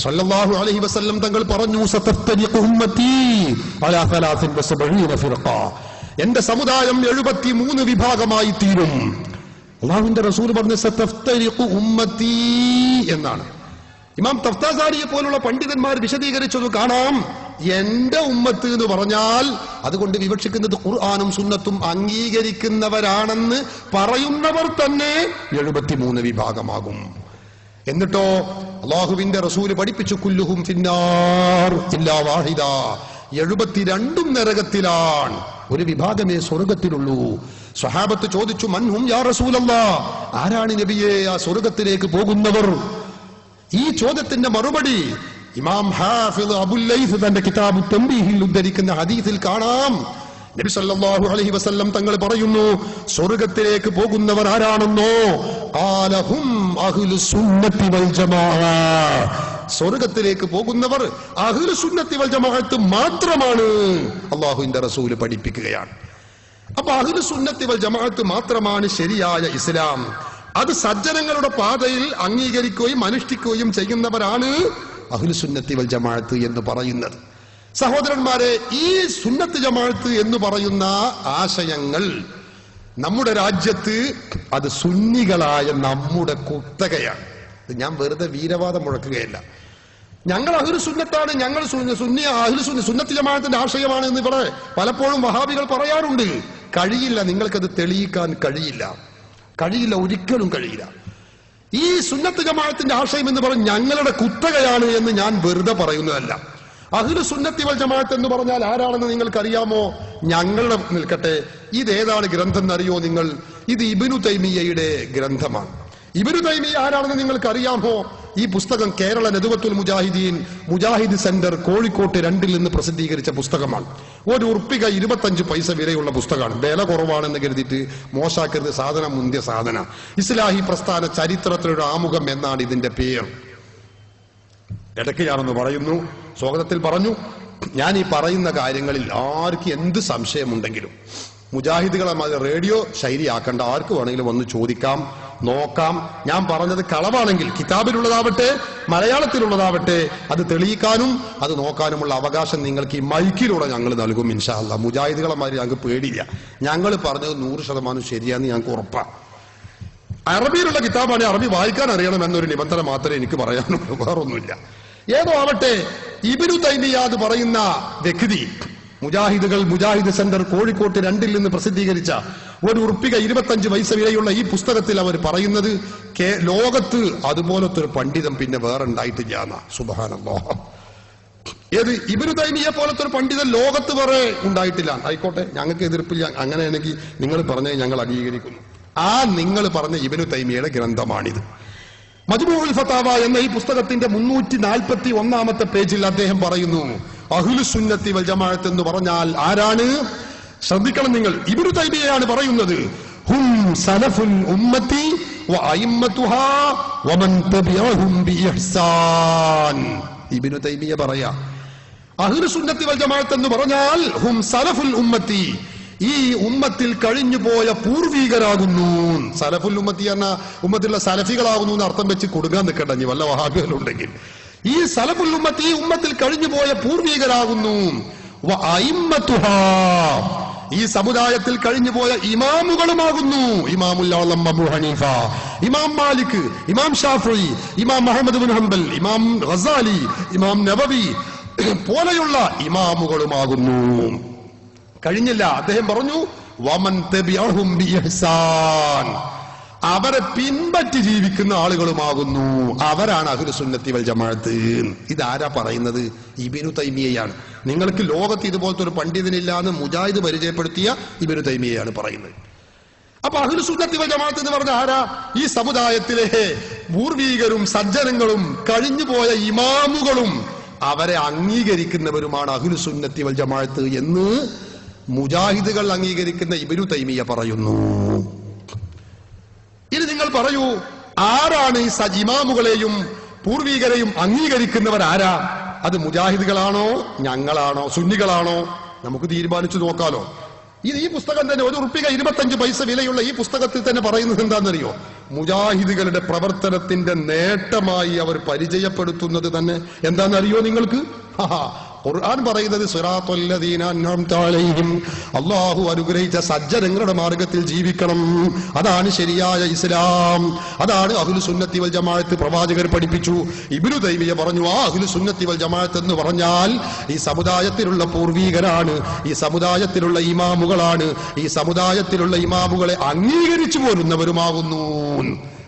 സ്വല്ലല്ലാഹു അലൈഹി വസല്ലം തങ്ങൾ പറഞ്ഞു, സതഫ്തരിഖു ഉമ്മത്തി അലാ 73 ഫിർഖ, എന്റെ സമുദായം 73 വിഭാഗമായി തീരും. അല്ലാഹുവിന്റെ റസൂൽ പറഞ്ഞു സതഫ്തരിഖു ഉമ്മത്തി എന്നാണ്. ഇമാം തഫ്താസാരിയെ പോലുള്ള പണ്ഡിതന്മാർ വിശദീകരിച്ചത് കാണാം. എന്റെ ഉമ്മത്ത് എന്ന് പറഞ്ഞാൽ അതുകൊണ്ട് വിവക്ഷിക്കുന്നത് ഖുർആനും സുന്നത്തും അംഗീകരിക്കുന്നവരാണെന്ന് പറയുന്നവർ തന്നെ 73 വിഭാഗമാകും. എന്നിട്ടോ അള്ളാഹുവിന്റെ റസൂല് പഠിപ്പിച്ചു കുല്ലുഹും ഫിന്നാർ ഇല്ലാ വാഹിദ, 72 നരകത്തിലാണ്, ഒരു വിഭാഗമേ സ്വർഗത്തിലുള്ളൂ. സ്വഹാബത്ത് ചോദിച്ചു മൻഹും യാ റസൂലല്ലാഹ്, ആരാണ് നബിയെ ആ സ്വർഗത്തിലേക്ക് പോകുന്നവർ? ഈ ചോദ്യത്തിന്റെ മറുപടി ഇമാം ഹാഫിദ് അബുൽ ലൈസ് തന്റെ കിതാബ് തംബീഹിൽ ഉദ്ധരിക്കുന്ന ഹദീസിൽ കാണാം. നബി സല്ലല്ലാഹു അലൈഹി വസല്ലം തങ്ങൾ പറയുന്നു, സ്വർഗത്തിലേക്ക് പോകുന്നവർ ആരാണെന്നോ? ഖാലഹും അഹ്ലുസ് സുന്നത്തി വൽ ജമാഅ, സ്വർഗത്തിലേക്ക് പോകുന്നവർ അഹ്ലുസ് സുന്നത്തി വൽ ജമാഅത്ത് മാത്രമാണ്. അല്ലാഹുവിന്റെ റസൂൽ പഠിപ്പിക്കുകയാണ്. അപ്പൊ അഹ്ലുസ് സുന്നത്തി വൽ ജമാഅത്ത് മാത്രമാണ് ശരിയായ ഇസ്ലാം. അത് സജ്ജനങ്ങളുടെ പാതയിൽ അംഗീകരിക്കുകയും അനുഷ്ഠിക്കുകയും ചെയ്യുന്നവരാണ് അഹ്ലുസ് സുന്നത്തി വൽ ജമാഅത്ത് എന്ന് പറയുന്നത്. സഹോദരന്മാരെ, ഈ സുന്നത്ത് ജമാഅത്ത് എന്ന് പറയുന്ന ആശയങ്ങൾ നമ്മുടെ രാജ്യത്ത് അത് സുന്നികളായ നമ്മുടെ കുത്തകയാണ്. ഞാൻ വെറുതെ വീരവാദം മുഴക്കുകയല്ല. ഞങ്ങൾ അഹ്ലുസ് സുന്നത്താണ്, ഞങ്ങൾ സുന്നത്ത് ജമാഅത്തിന്റെ ആശയമാണ് എന്ന് ഇവിടെ പലപ്പോഴും വഹാബികൾ പറയാറുണ്ട്. കഴിയില്ല, നിങ്ങൾക്കത് തെളിയിക്കാൻ കഴിയില്ല, ഒരിക്കലും കഴിയില്ല. ഈ സുന്നത്ത് ജമാഅത്തിന്റെ ആശയം എന്ന് പറഞ്ഞ് ഞങ്ങളുടെ കുത്തകയാണ് എന്ന് ഞാൻ വെറുതെ പറയുന്നതല്ല. അഹ്ലുസ് സുന്നത്തി വൽ ജമാഅത്ത് എന്ന് പറഞ്ഞാൽ ആരാണെന്ന് നിങ്ങൾക്കറിയാമോ? ഞങ്ങളുടെ നിൽക്കട്ടെ, ഇതേതാണ് ഗ്രന്ഥം എന്നറിയോ നിങ്ങൾ? ഇത് ഇബ്നു തൈമിയ്യയുടെ ഗ്രന്ഥമാണ്. ഇബ്നു തൈമിയ്യ ആരാണെന്ന് നിങ്ങൾക്കറിയാമോ? ഈ പുസ്തകം കേരള നദുവത്തുൽ മുജാഹിദീൻ മുജാഹിദ് സെന്റർ കോഴിക്കോട്ട് 2 നിന്ന് പ്രസിദ്ധീകരിച്ച പുസ്തകമാണ്. ₹1.25 വിലയുള്ള പുസ്തകമാണ്. വില കുറവാണെന്ന് കരുതിയിട്ട് മോശാക്കരുത്, സാധനം മുന്തിയ സാധന. ഇസ്ലാഹി പ്രസ്ഥാന ചരിത്രത്തിലൊരു ആമുഖം എന്നാണ് ഇതിന്റെ പേര്. ഇടയ്ക്ക് ഞാനൊന്ന് പറയുന്നു, സ്വാഗതത്തിൽ പറഞ്ഞു, ഞാൻ ഈ പറയുന്ന കാര്യങ്ങളിൽ ആർക്ക് എന്ത് സംശയമുണ്ടെങ്കിലും മുജാഹിദുകളെ റേഡിയോ ശൈലിയാക്കേണ്ട, ആർക്ക് വേണമെങ്കിലും വന്ന് ചോദിക്കാം, നോക്കാം. ഞാൻ പറഞ്ഞത് കളവാണെങ്കിൽ കിതാബിലുള്ളതാവട്ടെ മലയാളത്തിലുള്ളതാവട്ടെ അത് തെളിയിക്കാനും അത് നോക്കാനുമുള്ള അവകാശം നിങ്ങൾക്ക് ഈ മൈക്കിലൂടെ ഞങ്ങൾ നൽകും ഇൻഷാ അല്ലാഹ്. മുജാഹിദുകളെ മാതിരി ഞങ്ങൾക്ക് പേടിയില്ല. ഞങ്ങൾ പറഞ്ഞത് 100% ശരിയാന്ന് ഞങ്ങൾക്ക് ഉറപ്പാണ്. അറബിയിലുള്ള കിതാബാണ്, അറബി വായിക്കാൻ അറിയണം എന്നൊരു നിബന്ധന മാത്രമേ എനിക്ക് പറയാനുള്ളൂ, വേറൊന്നുമില്ല. ഏതോ ആവട്ടെ, ഇബ്നു തൈമിയ്യ എന്ന് പറയുന്ന വ്യക്തി മുജാഹിദ് സെന്റർ കോഴിക്കോട്ട് 2 നിന്ന് പ്രസിദ്ധീകരിച്ച ₹1.25 വിലയുള്ള ഈ പുസ്തകത്തിൽ അവർ പറയുന്നത് ലോകത്ത് അതുപോലത്തെ ഒരു പണ്ഡിതൻ പിന്നെ വേറെ ഉണ്ടായിട്ടില്ല എന്നാ. സുബ്ഹാനല്ലാഹ്. ഏത് ഇബ്നു തൈമിയ്യ പോലത്തെ ഒരു പണ്ഡിതൻ ലോകത്ത് വേറെ ഉണ്ടായിട്ടില്ല. ആയിക്കോട്ടെ, ഞങ്ങൾക്ക് എതിർപ്പില്ല. അങ്ങനെയാണെങ്കിൽ നിങ്ങൾ പറഞ്ഞത് ഞങ്ങൾ അംഗീകരിക്കുന്നു. ആ നിങ്ങൾ പറഞ്ഞ ഇബ്നു തൈമിയ്യയുടെ ഗ്രന്ഥമാണിത്. മജ്മൂഉൽ ഫതാവ എന്ന ഈ പുസ്തകത്തിന്റെ 341 പേജിൽ അദ്ദേഹം പറയുന്നു, അഹ്ലുസ് സുന്നത്തി വൽ ജമാഅത്ത് എന്ന് പറഞ്ഞാൽ ആരാണ്? ശ്രദ്ധിക്കണം നിങ്ങൾ, ഇബ്നു തൈമിയ്യയാണ് പറയുന്നത്. ഹും സലഫുൽ ഉമ്മത്തി വ അയിമ്മത്തുഹാ വമൻ തബിഅഹും ബിഇഹ്സാൻ. ഇബ്നു തൈമിയ്യ പറയാ, അഹ്ലുസ് സുന്നത്തി വൽ ജമാഅത്ത് എന്ന് പറഞ്ഞാൽ ഹും സലഫുൽ ഉമ്മത്തി, ഈ ഉമ്മത്തിൽ കഴിഞ്ഞുപോയ പൂർവീകരാകുന്നു. സലഫുൽ ഉമ്മത്തി എന്ന ഉമ്മത്തിലുള്ള സലഫികളാകുന്നു എന്ന് അർത്ഥം വെച്ച് കൊടുക്കാൻ നിൽക്കണ്ട, ഇനി വല്ല വഹാബികളുണ്ടെങ്കിൽ. ഈ സലഫുൽ ഉമ്മത്തി ഈ ഉമ്മത്തിൽ കഴിഞ്ഞുപോയ പൂർവീകരാകുന്നു. ഈ സമുദായത്തിൽ കഴിഞ്ഞുപോയ ഇമാമുകളുമാകുന്നു. ഇമാമുൽ ആളം അബൂ ഹനീഫ, ഇമാം മാലിക്, ഇമാം ഷാഫിഈ, ഇമാം മുഹമ്മദ് ബിൻ ഹംബൽ, ഇമാം ഗസാലി, ഇമാം നവവി പോലെയുള്ള ഇമാമുകളുമാകുന്നു. കഴിഞ്ഞില്ല, അദ്ദേഹം പറഞ്ഞു വമൻ തബിഅഹും ബിഇഹ്സാൻ, അവരെ പിൻപറ്റി ജീവിക്കുന്ന ആളുകളുമാകുന്നു. അവരാണ് അഹ്ലുസ് സുന്നത്തി വൽ ജമാഅത്ത്. ഇതാരാ പറയുന്നത്? ഇബ്നു തൈമിയ്യയാണ്. നിങ്ങൾക്ക് ലോകത്ത് ഇതുപോലത്തെ ഒരു പണ്ഡിതനില്ല എന്ന് മുജാഹിദ് പരിചയപ്പെടുത്തിയ ഇബ്നു തൈമിയ്യയാണ് പറയുന്നത്. അപ്പൊ അഹ്ലുസ് സുന്നത്തി വൽ ജമാഅത്ത് എന്ന് പറഞ്ഞ ആരാ? ഈ സമുദായത്തിലെ പൂർവീകരും സജ്ജനങ്ങളും കഴിഞ്ഞുപോയ ഇമാമുകളും അവരെ അംഗീകരിക്കുന്നവരുമാണ് അഹ്ലുസ് സുന്നത്തി വൽ ജമാഅത്ത് എന്ന് മുജാഹിദുകൾ അംഗീകരിക്കുന്ന ഇബ്നു തൈമിയ്യ പറയുന്നു. ഇനി നിങ്ങൾ പറയൂ, ആരാണ് ഈ ഇമാമുകളെയും പൂർവീകരെയും അംഗീകരിക്കുന്നവർ? ആരാ? അത് മുജാഹിദുകളാണോ, ഞങ്ങളാണോ, സുന്നികളാണോ? നമുക്ക് തീരുമാനിച്ചു നോക്കാലോ. ഈ പുസ്തകം തന്നെ ₹1.25 വിലയുള്ള ഈ പുസ്തകത്തിൽ തന്നെ പറയുന്നത് എന്താണെന്നറിയോ? മുജാഹിദുകളുടെ പ്രവർത്തനത്തിന്റെ നേട്ടമായി അവർ പരിചയപ്പെടുത്തുന്നത് തന്നെ എന്താണെന്നറിയോ നിങ്ങൾക്ക്? ഖുർആൻ പറയുന്നത് സിറാത്തുൽ ലദീന അൻഅംത അലൈഹിം, അല്ലാഹു അനുഗ്രഹിച്ച സജ്ജനങ്ങളുടെ മാർഗത്തിൽ ജീവിക്കണം. അതാണ് ശരിയായ ഇസ്ലാം. അതാണ് അഹ്ലു സുന്നത്തി വൽ ജമാഅത്ത് പ്രവാചകർ പഠിപ്പിച്ചു. ഇബ്നു തൈമിയ്യ പറഞ്ഞു, ആ അഹ്ലു സുന്നത്തി വൽ ജമാഅത്ത് എന്ന് പറഞ്ഞാൽ ഈ സമുദായത്തിലുള്ള പൂർവീകരാണ്, ഈ സമുദായത്തിലുള്ള ഇമാമുകളാണ്, ഈ സമുദായത്തിലുള്ള ഇമാമുകളെ അംഗീകരിച്ചു പോരുന്നവരുമാകുന്നു.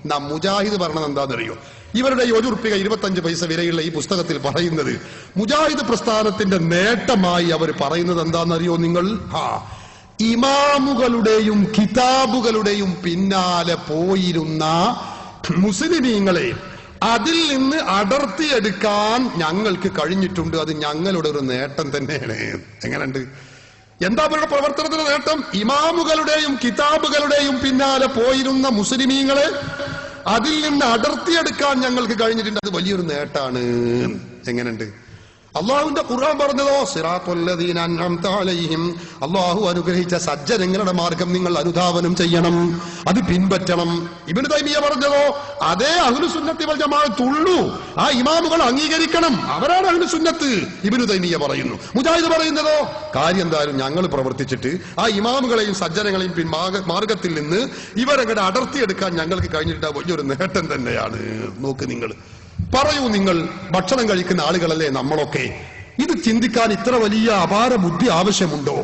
നാം മുജാഹിദ് പറഞ്ഞത് എന്താണെന്നറിയോ? ഇവരുടെ 1 ഉറുപ്പിക 25 പൈസ വിലയുള്ള ഈ പുസ്തകത്തിൽ പറയുന്നത് മുജാഹിദ് പ്രസ്ഥാനത്തിന്റെ നേട്ടമായി അവർ പറയുന്നത് എന്താണെന്നറിയോ നിങ്ങൾ? ഇമാമുകളുടെയും കിതാബുകളുടെയും പിന്നാലെ പോയിരുന്ന മുസ്ലിമീങ്ങളെ അതിൽ നിന്ന് അടർത്തിയെടുക്കാൻ ഞങ്ങൾക്ക് കഴിഞ്ഞിട്ടുണ്ട്. അത് ഞങ്ങളുടെ ഒരു നേട്ടം തന്നെയാണ്. എങ്ങനെയുണ്ട്? എന്താ അവരുടെ പ്രവർത്തനത്തിന്റെ നേട്ടം? ഇമാമുകളുടെയും കിതാബുകളുടെയും പിന്നാലെ പോയിരുന്ന മുസ്ലിമീങ്ങളെ അതിൽ നിന്ന് അടർത്തിയെടുക്കാൻ ഞങ്ങൾക്ക് കഴിഞ്ഞിട്ടുണ്ട്. അത് വലിയൊരു നേട്ടാണ്. എങ്ങനെയുണ്ട്? അള്ളാഹുവിന്റെ ഖുർആൻ പറഞ്ഞതോ സിറാത്തുൽ ലദീന അൻഅംത അലൈഹിം, അള്ളാഹു അനുഗ്രഹിച്ച സജ്ജനങ്ങളുടെ മാർഗം നിങ്ങൾ അനുധാവനം ചെയ്യണം, അത് പിൻപറ്റണം. ഇബ്നു തൈമിയ്യ പറഞ്ഞതോ അതേ അഹ്ലു സുന്നത്തി വൽ ജമാഅത്ത് ഉള്ളൂ, ആ ഇമാമുകൾ അംഗീകരിക്കണം, അവരാണ് അഹ്ലു സുന്നത്ത്. ഇബ്നു തൈമിയ്യ പറയുന്നു. മുജാഹിദ് പറയുന്നതോ കാര്യം എന്തായാലും ഞങ്ങൾ പ്രവർത്തിച്ചിട്ട് ആ ഇമാമുകളെയും സജ്ജനങ്ങളെയും മാർഗത്തിൽ നിന്ന് ഇവരങ്ങനെ അടർത്തിയെടുക്കാൻ ഞങ്ങൾക്ക് കഴിഞ്ഞിട്ട് വലിയൊരു നേട്ടം തന്നെയാണ്. നോക്ക് നിങ്ങൾ, പറയൂ, നിങ്ങൾ ഭക്ഷണം കഴിക്കുന്ന ആളുകളല്ലേ നമ്മളൊക്കെ? ഇത് ചിന്തിക്കാൻ ഇത്ര വലിയ അപാര ബുദ്ധി ആവശ്യമുണ്ടോ?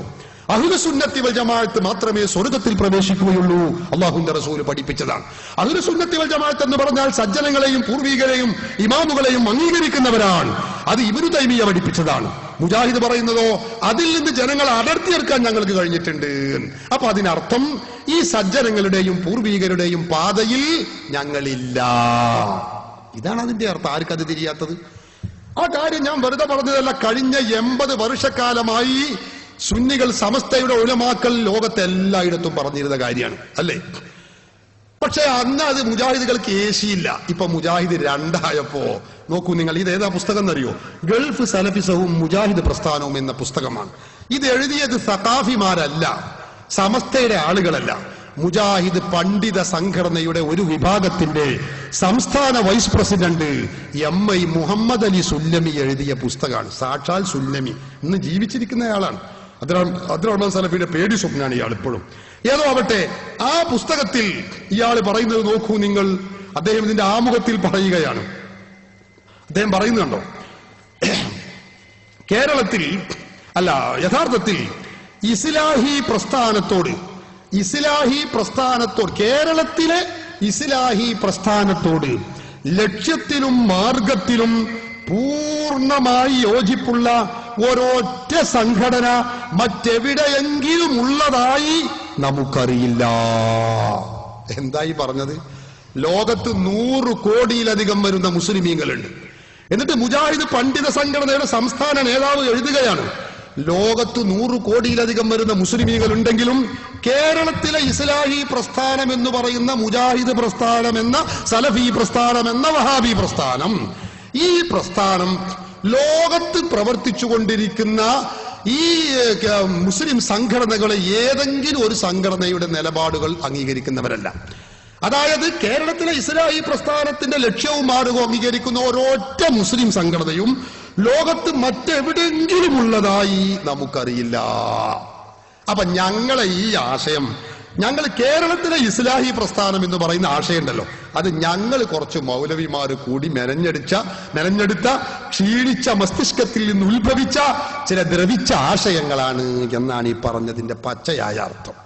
അഹ്ലു സുന്നത്തി വൽ ജമാഅത്ത് മാത്രമേ സ്വർഗ്ഗത്തിൽ പ്രവേശിക്കുകയുള്ളൂ. അല്ലാഹുവിന്റെ റസൂൽ പഠിപ്പിച്ചതാണ്. അഹ്ലു സുന്നത്തി വൽ ജമാഅത്ത് എന്ന് പറഞ്ഞാൽ സജ്ജനങ്ങളെയും പൂർവികരെയും ഇമാമുകളെയും അംഗീകരിക്കുന്നവരാണ്. അത് ഇബ്നു തൈമിയ്യ പഠിപ്പിച്ചതാണ്. മുജാഹിദ് പറയുന്നതോ അതിൽ നിന്ന് ജനങ്ങളെ അടർത്തിയെടുക്കാൻ ഞങ്ങൾക്ക് കഴിഞ്ഞിട്ടുണ്ട്. അപ്പൊ അതിനർത്ഥം ഈ സജ്ജനങ്ങളുടെയും പൂർവികരുടെയും പാതയിൽ ഞങ്ങളില്ല. ഇതാണ് അതിന്റെ അർത്ഥം. ആർക്കത് തിരിയാത്തത്? ആ കാര്യം ഞാൻ വെറുതെ പറഞ്ഞതല്ല. കഴിഞ്ഞ 80 വർഷക്കാലമായി സുന്നികൾ സമസ്തയുടെ ഉലമാക്കൾ ലോകത്തെ എല്ലായിടത്തും പറഞ്ഞിരുന്ന കാര്യമാണ്, അല്ലേ? പക്ഷെ അന്ന് അത് മുജാഹിദുകൾക്ക് ഏശിയില്ല. ഇപ്പൊ മുജാഹിദ് 2 ആയപ്പോ നോക്കൂ നിങ്ങൾ, ഇത് ഏതാ പുസ്തകം എന്നറിയോ? ഗൾഫ് സലഫിസവും മുജാഹിദ് പ്രസ്ഥാനവും എന്ന പുസ്തകമാണ്. ഇത് എഴുതിയത് സഖാഫിമാരല്ല, സമസ്തയുടെ ആളുകളല്ല. മുജാഹിദ് പണ്ഡിത സംഘടനയുടെ ഒരു വിഭാഗത്തിന്റെ സംസ്ഥാന vice president MI Muhammad Ali Sullami എഴുതിയ പുസ്തകമാണ്. സാക്ഷാൽ സുല്ലമി ഇന്ന് ജീവിച്ചിരിക്കുന്നയാളാണ്. അബ്ദുറഹ്മാൻ സലഫിയുടെ പേടി സ്വപ്നാണ് ഇയാൾ ഇപ്പോഴും. ഏതോ ആവട്ടെ, ആ പുസ്തകത്തിൽ ഇയാൾ പറയുന്നത് നോക്കൂ നിങ്ങൾ. അദ്ദേഹം ഇതിന്റെ ആമുഖത്തിൽ പറയുകയാണ്. അദ്ദേഹം പറയുന്നുണ്ടോ, കേരളത്തിൽ അല്ല, യഥാർത്ഥത്തിൽ ഇസ്ലാഹി പ്രസ്ഥാനത്തോട് കേരളത്തിലെ ഇസ്ലാഹി പ്രസ്ഥാനത്തോട് ലക്ഷ്യത്തിലും മാർഗത്തിലും പൂർണ്ണമായി യോജിപ്പുള്ള ഒരൊറ്റ സംഘടന മറ്റെവിടെയെങ്കിലും ഉള്ളതായി നമുക്കറിയില്ല. എന്തായി പറഞ്ഞത്? ലോകത്ത് 100 കോടിയിലധികം വരുന്ന മുസ്ലിമീങ്ങളുണ്ട്. എന്നിട്ട് മുജാഹിദ് പണ്ഡിത സംഘടനയുടെ സംസ്ഥാന നേതാവ് എഴുതുകയാണ്, ലോകത്ത് 100 കോടിയിലധികം വരുന്ന മുസ്ലിമീങ്ങൾ ഉണ്ടെങ്കിലും കേരളത്തിലെ ഇസ്ലാഹി പ്രസ്ഥാനം എന്ന് പറയുന്ന മുജാഹിദ് പ്രസ്ഥാനം എന്ന സലഫി പ്രസ്ഥാനം എന്ന വഹാബി പ്രസ്ഥാനം, ഈ പ്രസ്ഥാനം ലോകത്ത് പ്രവർത്തിച്ചുകൊണ്ടിരിക്കുന്ന ഈ മുസ്ലിം സംഘടനകളെ ഏതെങ്കിലും ഒരു സംഘടനയുടെ നിലപാടുകൾ അംഗീകരിക്കുന്നവരല്ല. അതായത് കേരളത്തിലെ ഇസ്ലാഹി പ്രസ്ഥാനത്തിന്റെ ലക്ഷ്യവും മാർഗവും അംഗീകരിക്കുന്ന ഒരൊറ്റ മുസ്ലിം സംഘടനയും ലോകത്ത് മറ്റെവിടെയെങ്കിലും ഉള്ളതായി നമുക്കറിയില്ല. അപ്പൊ ഞങ്ങളെ ഈ ആശയം, ഞങ്ങൾ കേരളത്തിലെ ഇസ്ലാഹി പ്രസ്ഥാനം എന്ന് പറയുന്ന ആശയം ഉണ്ടല്ലോ, അത് ഞങ്ങൾ കുറച്ച് മൗലവിമാർ കൂടി മെനഞ്ഞെടുത്ത ക്ഷീണിച്ച മസ്തിഷ്കത്തിൽ നിന്ന് ഉത്ഭവിച്ച ചില ദ്രവിച്ച ആശയങ്ങളാണ് എന്നാണ് ഈ പറഞ്ഞതിന്റെ പച്ചയായ അർത്ഥം.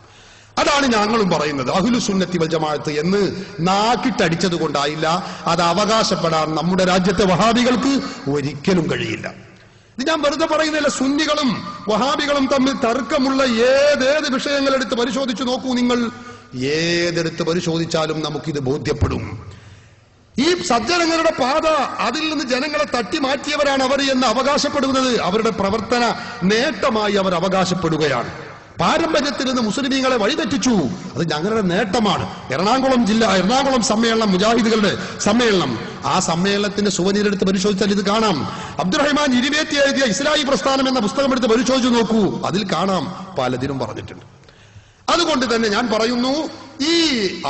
അതാണ് ഞങ്ങളും പറയുന്നത്. അഹ്ലു സുന്നത്തി വൽ ജമാഅത്ത് എന്ന് നാക്കിട്ടടിച്ചത് കൊണ്ടായില്ല, അത് അവകാശപ്പെടാൻ നമ്മുടെ രാജ്യത്തെ വഹാബികൾക്ക് ഒരിക്കലും കഴിയില്ല. ഇത് ഞാൻ വെറുതെ പറയുന്നില്ല. സുന്നികളും വഹാബികളും തമ്മിൽ തർക്കമുള്ള ഏതേത് വിഷയങ്ങൾ എടുത്ത് പരിശോധിച്ചു നോക്കൂ നിങ്ങൾ. ഏതെടുത്ത് പരിശോധിച്ചാലും നമുക്കിത് ബോധ്യപ്പെടും. ഈ സജ്ജനങ്ങളുടെ പാത, അതിൽ നിന്ന് ജനങ്ങളെ തട്ടിമാറ്റിയവരാണ് അവർ എന്ന് അവകാശപ്പെടുന്നത് അവരുടെ പ്രവർത്തന നേട്ടമായി അവർ അവകാശപ്പെടുകയാണ്. പാരമ്പര്യത്തിൽ നിന്ന് മുസ്ലിമീങ്ങളെ വഴിതെറ്റിച്ചു, അത് ഞങ്ങളുടെ നേട്ടമാണ്. എറണാകുളം സമ്മേളനം, മുജാഹിദുകളുടെ സമ്മേളനം, ആ സമ്മേളനത്തിന്റെ സുവനീരെടുത്ത് പരിശോധിച്ചാൽ ഇത് കാണാം. അബ്ദുറഹ്മാൻ ഇരുവേത്തി എഴുതിയ ഇസ്ലാഹി പ്രസ്ഥാനം എന്ന പുസ്തകം എടുത്ത് പരിശോധിച്ചു നോക്കൂ, അതിൽ കാണാം പലതിനും പറഞ്ഞിട്ടുണ്ട്. അതുകൊണ്ട് തന്നെ ഞാൻ പറയുന്നു, ഈ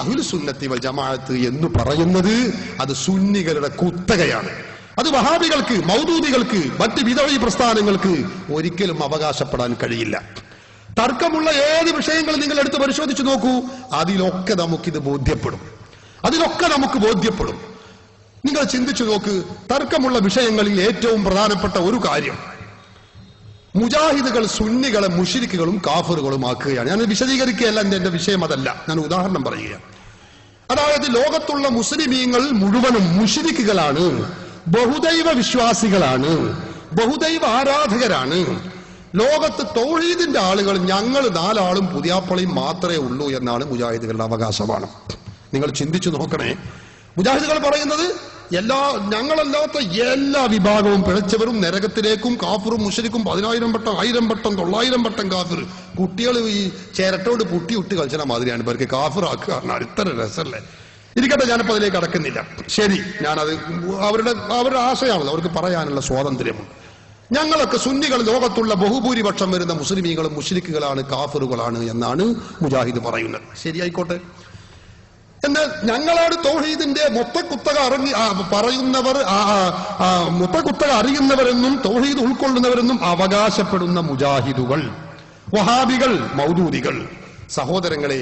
അഹ്ലു സുന്നത്തി വൽ ജമാഅത്ത് എന്ന് പറയുന്നത് അത് സുന്നികളുടെ കുത്തകയാണ്. അത് വഹാബികൾക്ക്, മൗദൂദികൾക്ക്, മറ്റ് വിദഈ പ്രസ്ഥാനങ്ങൾക്ക് ഒരിക്കലും അവകാശപ്പെടാൻ കഴിയില്ല. തർക്കമുള്ള ഏത് വിഷയങ്ങൾ നിങ്ങൾ എടുത്ത് പരിശോധിച്ചു നോക്കൂ, അതിലൊക്കെ നമുക്കിത് ബോധ്യപ്പെടും. അതിലൊക്കെ നമുക്ക് ബോധ്യപ്പെടും. നിങ്ങൾ ചിന്തിച്ചു നോക്ക്, തർക്കമുള്ള വിഷയങ്ങളിൽ ഏറ്റവും പ്രധാനപ്പെട്ട ഒരു കാര്യം, മുജാഹിദുകൾ സുന്നികളെ മുശ്രിക്കുകളും കാഫിറുകളും ആക്കുകയാണ്. ഞാൻ വിശദീകരിക്കുകയല്ല, എന്റെ വിഷയം അതല്ല, ഞാൻ ഉദാഹരണം പറയുകയാണ്. അതായത് ലോകത്തുള്ള മുസ്ലിമീങ്ങൾ മുഴുവനും മുശ്രിക്കുകളാണ്, ബഹുദൈവ വിശ്വാസികളാണ്, ബഹുദൈവ ആരാധകരാണ്. ലോകത്ത് തൗഹീദിന്റെ ആളുകൾ ഞങ്ങൾ 4 ആളും പുതിയാപ്പളയും മാത്രമേ ഉള്ളൂ എന്നാണ് മുജാഹിദുകളുടെ അവകാശമാണ്. നിങ്ങൾ ചിന്തിച്ചു നോക്കണേ. മുജാഹിദുകൾ പറയുന്നത് ഞങ്ങളല്ലാത്ത എല്ലാ വിഭാഗവും പിഴച്ചവരും നരകത്തിലേക്കും, കാഫിറും മുശ്രിക്കും 10,000 വട്ടം, 1000 വട്ടം, 900 വട്ടം കാഫിർ. കുട്ടികൾ ഈ ചിരട്ടോട് പുട്ടി ഇട്ട് കളിച്ച മാതിരിയാണ് ഇവർക്ക് കാഫിറാക്കുക. ഇത്ര രസമല്ലേ? ഇരിക്കട്ടെ, ഞാനിപ്പോ അതിലേക്ക് കടക്കുന്നില്ല. ശരി, ഞാനത് അവരുടെ ആശയമാണല്ലോ, അവർക്ക് പറയാനുള്ള സ്വാതന്ത്ര്യമുണ്ട്. ഞങ്ങളൊക്കെ സുന്നികൾ ലോകത്തുള്ള ബഹുഭൂരിപക്ഷം വരുന്ന മുസ്ലിമീങ്ങളും മുശ്രിക്കുകളാണ്, കാഫിറുകളാണ് എന്നാണ് മുജാഹിദ് പറയുന്നത്. ശരിയായിക്കോട്ടെ. എന്നാൽ ഞങ്ങളാണ് തൗഹീദിന്റെ മൊത്തക്കുത്തക പറയുന്നവർ, മൊത്തക്കുത്തക അറിയുന്നവരെന്നും തൗഹീദ് ഉൾക്കൊള്ളുന്നവരെന്നും അവകാശപ്പെടുന്ന മുജാഹിദുകൾ, വഹാബികൾ, മൗദൂദികൾ. സഹോദരങ്ങളെ,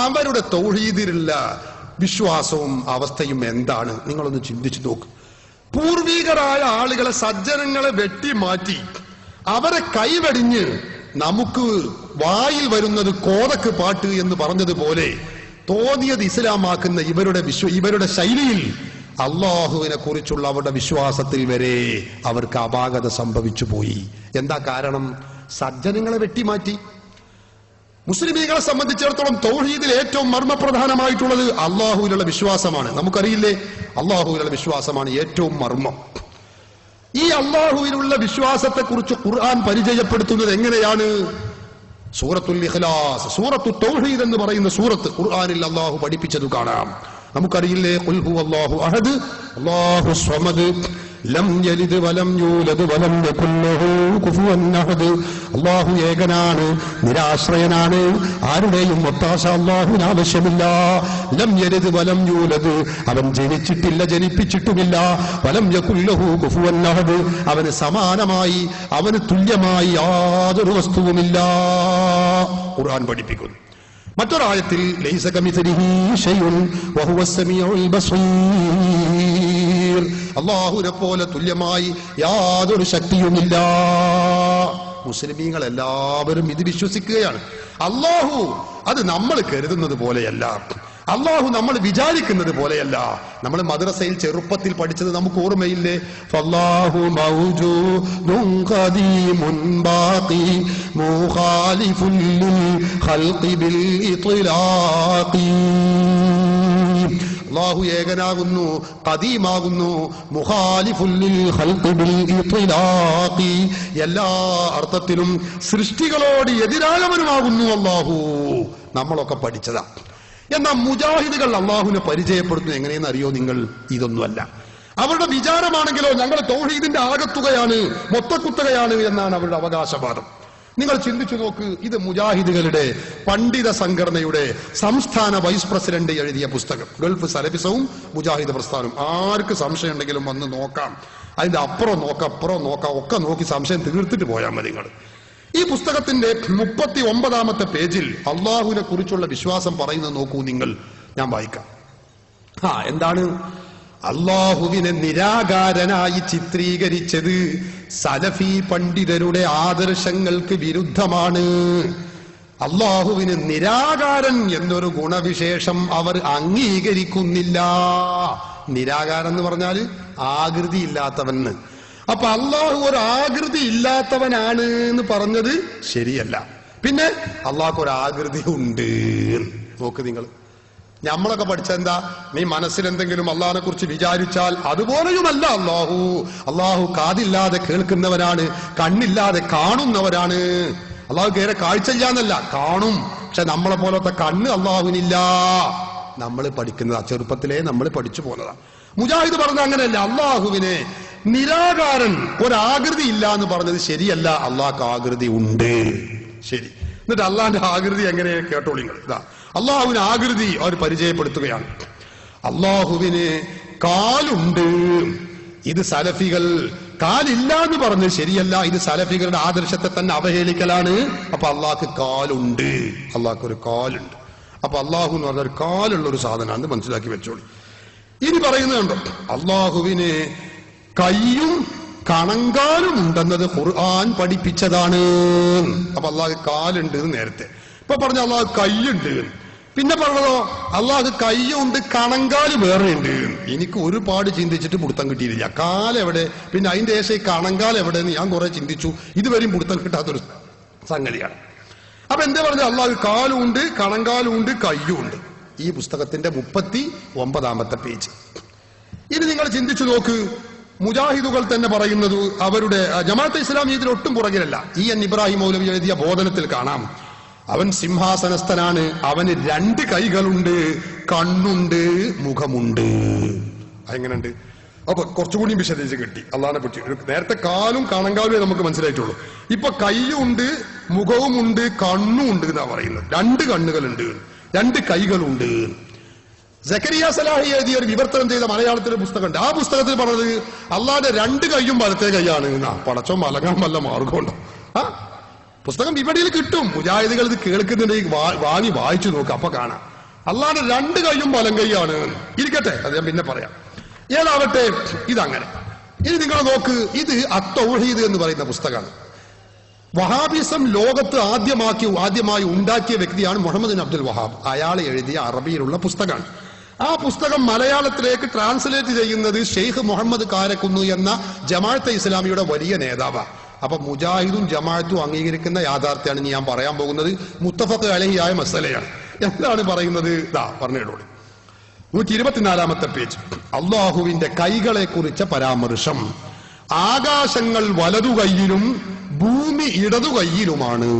അവരുടെ തൗഹീദിലുള്ള വിശ്വാസവും അവസ്ഥയും എന്താണ്? നിങ്ങളൊന്ന് ചിന്തിച്ചു നോക്ക്. പൂർവികരായ ആളുകളെ, സജ്ജനങ്ങളെ വെട്ടിമാറ്റി അവരെ കൈവെടിഞ്ഞ് നമുക്ക് വായിൽ വരുന്നത് കോതക്ക് പാട്ട് എന്ന് പറഞ്ഞതുപോലെ തോന്നിയത് ഇസ്ലാമാക്കുന്ന ഇവരുടെ ശൈലിയിൽ അള്ളാഹുവിനെ കുറിച്ചുള്ള അവരുടെ വിശ്വാസത്തിൽ വരെ അവർക്ക് അപാകത സംഭവിച്ചു പോയി. എന്താ കാരണം? സജ്ജനങ്ങളെ വെട്ടിമാറ്റി. മുസ്ലിമീങ്ങളെ സംബന്ധിച്ചിടത്തോളം തൗഹീദിൽ ഏറ്റവും മർമ്മപ്രധാനമായിട്ടുള്ളത് അള്ളാഹുവിലുള്ള വിശ്വാസമാണ്. നമുക്കറിയില്ലേ, അള്ളാഹുവിലുള്ള വിശ്വാസമാണ് ഏറ്റവും മർമ്മം. ഈ അള്ളാഹുവിലുള്ള വിശ്വാസത്തെ കുറിച്ച് ഖുർആൻ പരിചയപ്പെടുത്തുന്നത് എങ്ങനെയാണ്? സൂറത്തുൽ ഇഖ്ലാസ്, സൂറത്തു തൗഹീദ് എന്ന് പറയുന്ന സൂറത്ത് ഖുർആനിൽ അള്ളാഹു പഠിപ്പിച്ചത് കാണാം. നമുക്കറിയില്ലേ, ഖുൽ ഹുവല്ലാഹു അഹദ് അല്ലാഹുസ് സ്വമദ് ലം യലിദ് വലം യൂലദ് വലം യകുൽ ലഹു കുഫുവൻ അഹദ്. അല്ലാഹു ഏകനാണ്, നിരാശ്രയനാണ്, ആരുടെയും ഒത്താശ അല്ലാഹുവിന് ആവശ്യമില്ല. ലം യലിദ് വലം യൂലദ്, അവൻ ജനിച്ചിട്ടില്ല, ജനിപ്പിച്ചിട്ടുമില്ല. വലം യകുൽ ലഹു കുഫുവൻ അഹദ്, അവന് സമാനമായി, അവന് തുല്യമായി യാതൊരു വസ്തുവുമില്ല. ഖുർആൻ പഠിപ്പിക്കുന്നു. മറ്റൊരായത്തിൽ ലൈസ കമിസ്ലിഹി ശൈഉൻ വഹുവസ് സമീഉൽ ബസീർ, അല്ലാഹുവിനെ പോലെ തുല്യമായി യാതൊരു ശക്തിയുമില്ല. മുസ്ലിമീങ്ങൾ എല്ലാവരും ഇത് വിശ്വസിക്കുകയാണ്. അല്ലാഹു അത് നമ്മൾ കരുതുന്നത് പോലെയല്ല, അല്ലാഹു നമ്മൾ വിചാരിക്കുന്നത് പോലെയല്ല. നമ്മൾ മദ്രസയിൽ ചെറുപ്പത്തിൽ പഠിച്ചത് നമുക്ക് ഓർമ്മയില്ലേ? ഫല്ലാഹു മൗജൂദുൻ ഖദീമുൻ ബാഖി മുഖാലിഫുൻ ലിൽ ഖൽഖി ബിൽ ഇത്ലാഖി. അല്ലാഹു ഏകനാകുന്നു, ഖദീമാകുന്നു, മുഖാലിഫുൻ ലിൽ ഖൽഖി ബിൽ ഇത്ലാഖി, എല്ലാ അർത്ഥത്തിലും സൃഷ്ടികളോട് എതിരായവനുമാകുന്നു അല്ലാഹു. നമ്മളൊക്കെ പഠിച്ചതാ. എന്നാൽ മുജാഹിദുകൾ അള്ളാഹുവിനെ പരിചയപ്പെടുത്തുന്നത് എങ്ങനെയെന്ന് അറിയോ നിങ്ങൾ? ഇതൊന്നുമല്ല. അവരുടെ വിചാരമാണെങ്കിലോ ഞങ്ങൾ തൗഹീദിന്റെ ആകത്തുകയാണ്, മൊത്തക്കുത്തകയാണ് എന്നാണ് അവരുടെ അവകാശവാദം. നിങ്ങൾ ചിന്തിച്ചു നോക്ക്. ഇത് മുജാഹിദുകളുടെ പണ്ഡിത സംഘടനയുടെ സംസ്ഥാന വൈസ് പ്രസിഡന്റ് എഴുതിയ പുസ്തകം, ഗൾഫ് സലഫിസവും മുജാഹിദ് പ്രസ്ഥാനവും. ആർക്ക് സംശയം ഉണ്ടെങ്കിലും വന്ന് നോക്കാം. അതിന്റെ അപ്പുറം നോക്കാം, അപ്പുറം നോക്കാം, ഒക്കെ നോക്കി സംശയം തീർത്തിട്ട് പോയാൽ മതി നിങ്ങൾ. ഈ പുസ്തകത്തിന്റെ 39-ാമത്തെ പേജിൽ അള്ളാഹുവിനെ കുറിച്ചുള്ള വിശ്വാസം പറയുന്നത് നോക്കൂ നിങ്ങൾ. ഞാൻ വായിക്കാം. എന്താണ്? അള്ളാഹുവിനെ നിരാകാരനായി ചിത്രീകരിച്ചത് സലഫി പണ്ഡിതരുടെ ആദർശങ്ങൾക്ക് വിരുദ്ധമാണ്. അള്ളാഹുവിന് നിരാകാരൻ എന്നൊരു ഗുണവിശേഷം അവർ അംഗീകരിക്കുന്നില്ല. നിരാകാരം എന്ന് പറഞ്ഞാൽ ആകൃതി ഇല്ലാത്തവന്. അപ്പൊ അള്ളാഹു ഒരു ആകൃതി ഇല്ലാത്തവനാണ് എന്ന് പറഞ്ഞത് ശരിയല്ല. പിന്നെ അള്ളാഹ്ക്ക് ഒരു ആകൃതി ഉണ്ട്. നോക്ക് നിങ്ങൾ, നമ്മളൊക്കെ പഠിച്ചെന്താ? നീ മനസ്സിൽ എന്തെങ്കിലും അള്ളാഹിനെ കുറിച്ച് വിചാരിച്ചാൽ അതുപോലെയുമല്ല അള്ളാഹു. അള്ളാഹു കാതില്ലാതെ കേൾക്കുന്നവനാണ്, കണ്ണില്ലാതെ കാണുന്നവരാണ്. അള്ളാഹു കേറെ കാഴ്ചയില്ല എന്നല്ല, കാണും. പക്ഷെ നമ്മളെ പോലത്തെ കണ്ണ് അള്ളാഹുവിനില്ല. നമ്മൾ പഠിക്കുന്നതാ, ചെറുപ്പത്തിലേ നമ്മൾ പഠിച്ചു പോന്നതാ. മുജാഹിദ് പറഞ്ഞത് അങ്ങനെയല്ല. അള്ളാഹുവിനെ നിരാകാരൻ, ഒരാകൃതി ഇല്ല എന്ന് പറഞ്ഞത് ശരിയല്ല. അള്ളാഹ്ക്ക് ആകൃതി ഉണ്ട്. ശരി. എന്നിട്ട് അള്ളാഹിന്റെ ആകൃതി എങ്ങനെ കേട്ടോളിങ്ങൾ. ഇതാ അള്ളാഹുവിന് ആകൃതി അവർ പരിചയപ്പെടുത്തുകയാണ്. അള്ളാഹുവിന് കാലുണ്ട് ഇത് സലഫികൾ കാലില്ല എന്ന് പറഞ്ഞ് ശരിയല്ല. ഇത് സലഫികളുടെ ആദർശത്തെ തന്നെ അവഹേളിക്കലാണ്. അപ്പൊ അള്ളാഹ്ക്ക് കാലുണ്ട്, അള്ളാഹ്ക്ക് ഒരു കാലുണ്ട്. അപ്പൊ അള്ളാഹു എന്ന് പറഞ്ഞ ഒരു കാലുള്ള ഒരു സാധനമാണ്, മനസ്സിലാക്കി വെച്ചോളൂ. ഇനി പറയുന്നുണ്ടോ അള്ളാഹുവിന് കയ്യും കണങ്കാലും ഉണ്ടെന്നത് ഖുർആൻ പഠിപ്പിച്ചതാണ്. അപ്പൊ അള്ളാഹ് കാലുണ്ട് നേരത്തെ ഇപ്പൊ പറഞ്ഞ അള്ളാഹ് കയ്യുണ്ട്. പിന്നെ പറഞ്ഞതോ അള്ളാഹ് കയ്യുണ്ട് കണങ്കാല് വേറെ ഉണ്ട്. എനിക്ക് ഒരുപാട് ചിന്തിച്ചിട്ട് പിടുത്തം കിട്ടിയില്ല. കാലെവിടെ, പിന്നെ അതിന്റെ ശേഷം ഈ കണങ്കാൽ എവിടെ എന്ന് ഞാൻ കുറെ ചിന്തിച്ചു. ഇതുവരെയും പിടുത്തം കിട്ടാത്തൊരു സംഗതിയാണ്. അപ്പൊ എന്താ പറഞ്ഞ അള്ളാഹ് കാലും ഉണ്ട്, കണങ്കാലും ഉണ്ട്, കയ്യും ഉണ്ട്. ഈ പുസ്തകത്തിന്റെ 39-ാമത്തെ പേജ്. ഇനി നിങ്ങൾ ചിന്തിച്ചു നോക്ക്, മുജാഹിദുകൾ തന്നെ പറയുന്നത് അവരുടെ ജമാഅത്തെ ഇസ്ലാമി ഇതിൽ ഒട്ടും പുറകിലല്ല. എൻ ഇബ്രാഹിം മൗലവി എഴുതിയ ബോധനത്തിൽ കാണാം, അവൻ സിംഹാസനസ്ഥനാണ്, അവന് 2 കൈകളുണ്ട്, കണ്ണുണ്ട്, മുഖമുണ്ട്. അതെങ്ങനെയുണ്ട്? അപ്പൊ കുറച്ചുകൂടി വിശദീകരിച്ച് കിട്ടി അള്ളാഹിനെ പറ്റി. നേരത്തെ കാലും കണങ്കാലും നമുക്ക് മനസ്സിലായിട്ടുള്ളൂ. ഇപ്പൊ കൈയുണ്ട്, മുഖവുമുണ്ട്, കണ്ണും ഉണ്ട് എന്നാ പറയുന്നത്. 2 കണ്ണുകളുണ്ട്, 2 കൈകളുണ്ട്. സക്കരിയ സലാഹി എഴുതിയ ഒരു വിവർത്തനം ചെയ്ത മലയാളത്തിലെ പുസ്തകമുണ്ട്. ആ പുസ്തകത്തിൽ പറഞ്ഞത് അള്ളാന്റെ 2 കൈയും വലത്തെ കൈയാണ് എന്നാ. പടച്ചോ മലങ്ങാൻ വല്ല മാർഗമുണ്ടോ? പുസ്തകം വിപണിയിൽ കിട്ടും. മുജാഹിദുകൾ ഇത് കേൾക്കുന്നുണ്ടെങ്കിൽ വാങ്ങി വായിച്ചു നോക്കുക, അപ്പൊ കാണാം. അള്ളാന്റെ 2 കൈയും വലം കൈയാണ്. ഇരിക്കട്ടെ, അത് ഞാൻ പിന്നെ പറയാം. ഏതാവട്ടെ, ഇതങ്ങനെ. ഇനി നിങ്ങൾ നോക്ക്, ഇത് അത്തൗഹീദ് എന്ന് പറയുന്ന പുസ്തകമാണ്. വഹാബിസം ലോകത്ത് ആദ്യമായി ഉണ്ടാക്കിയ വ്യക്തിയാണ് മുഹമ്മദ് ബിൻ അബ്ദുൽ വഹാബ്. അയാൾ എഴുതിയ അറബിയിലുള്ള പുസ്തകമാണ്. ആ പുസ്തകം മലയാളത്തിലേക്ക് ട്രാൻസ്ലേറ്റ് ചെയ്യുന്നത് ഷെയ്ഖ് മുഹമ്മദ് കാരക്കുന്ന് എന്ന ജമാഅത്തെ ഇസ്ലാമിയുടെ വലിയ നേതാവാണ്. അപ്പൊ മുജാഹിദും ജമാഅത്തും അംഗീകരിക്കുന്ന യാഥാർത്ഥ്യമാണ് ഞാൻ പറയാൻ പോകുന്നത്. മുത്തഫഖ് അലൈഹിയായ മസലയാണ്. എന്താണ് പറയുന്നത്? പറഞ്ഞോളൂ. 124-ാമത്തെ പേജ്. അള്ളാഹുവിന്റെ കൈകളെ കുറിച്ച പരാമർശം. ആകാശങ്ങൾ വലതു കൈയിലും ഭൂമി ഇടതു കൈയിലുമാണ്.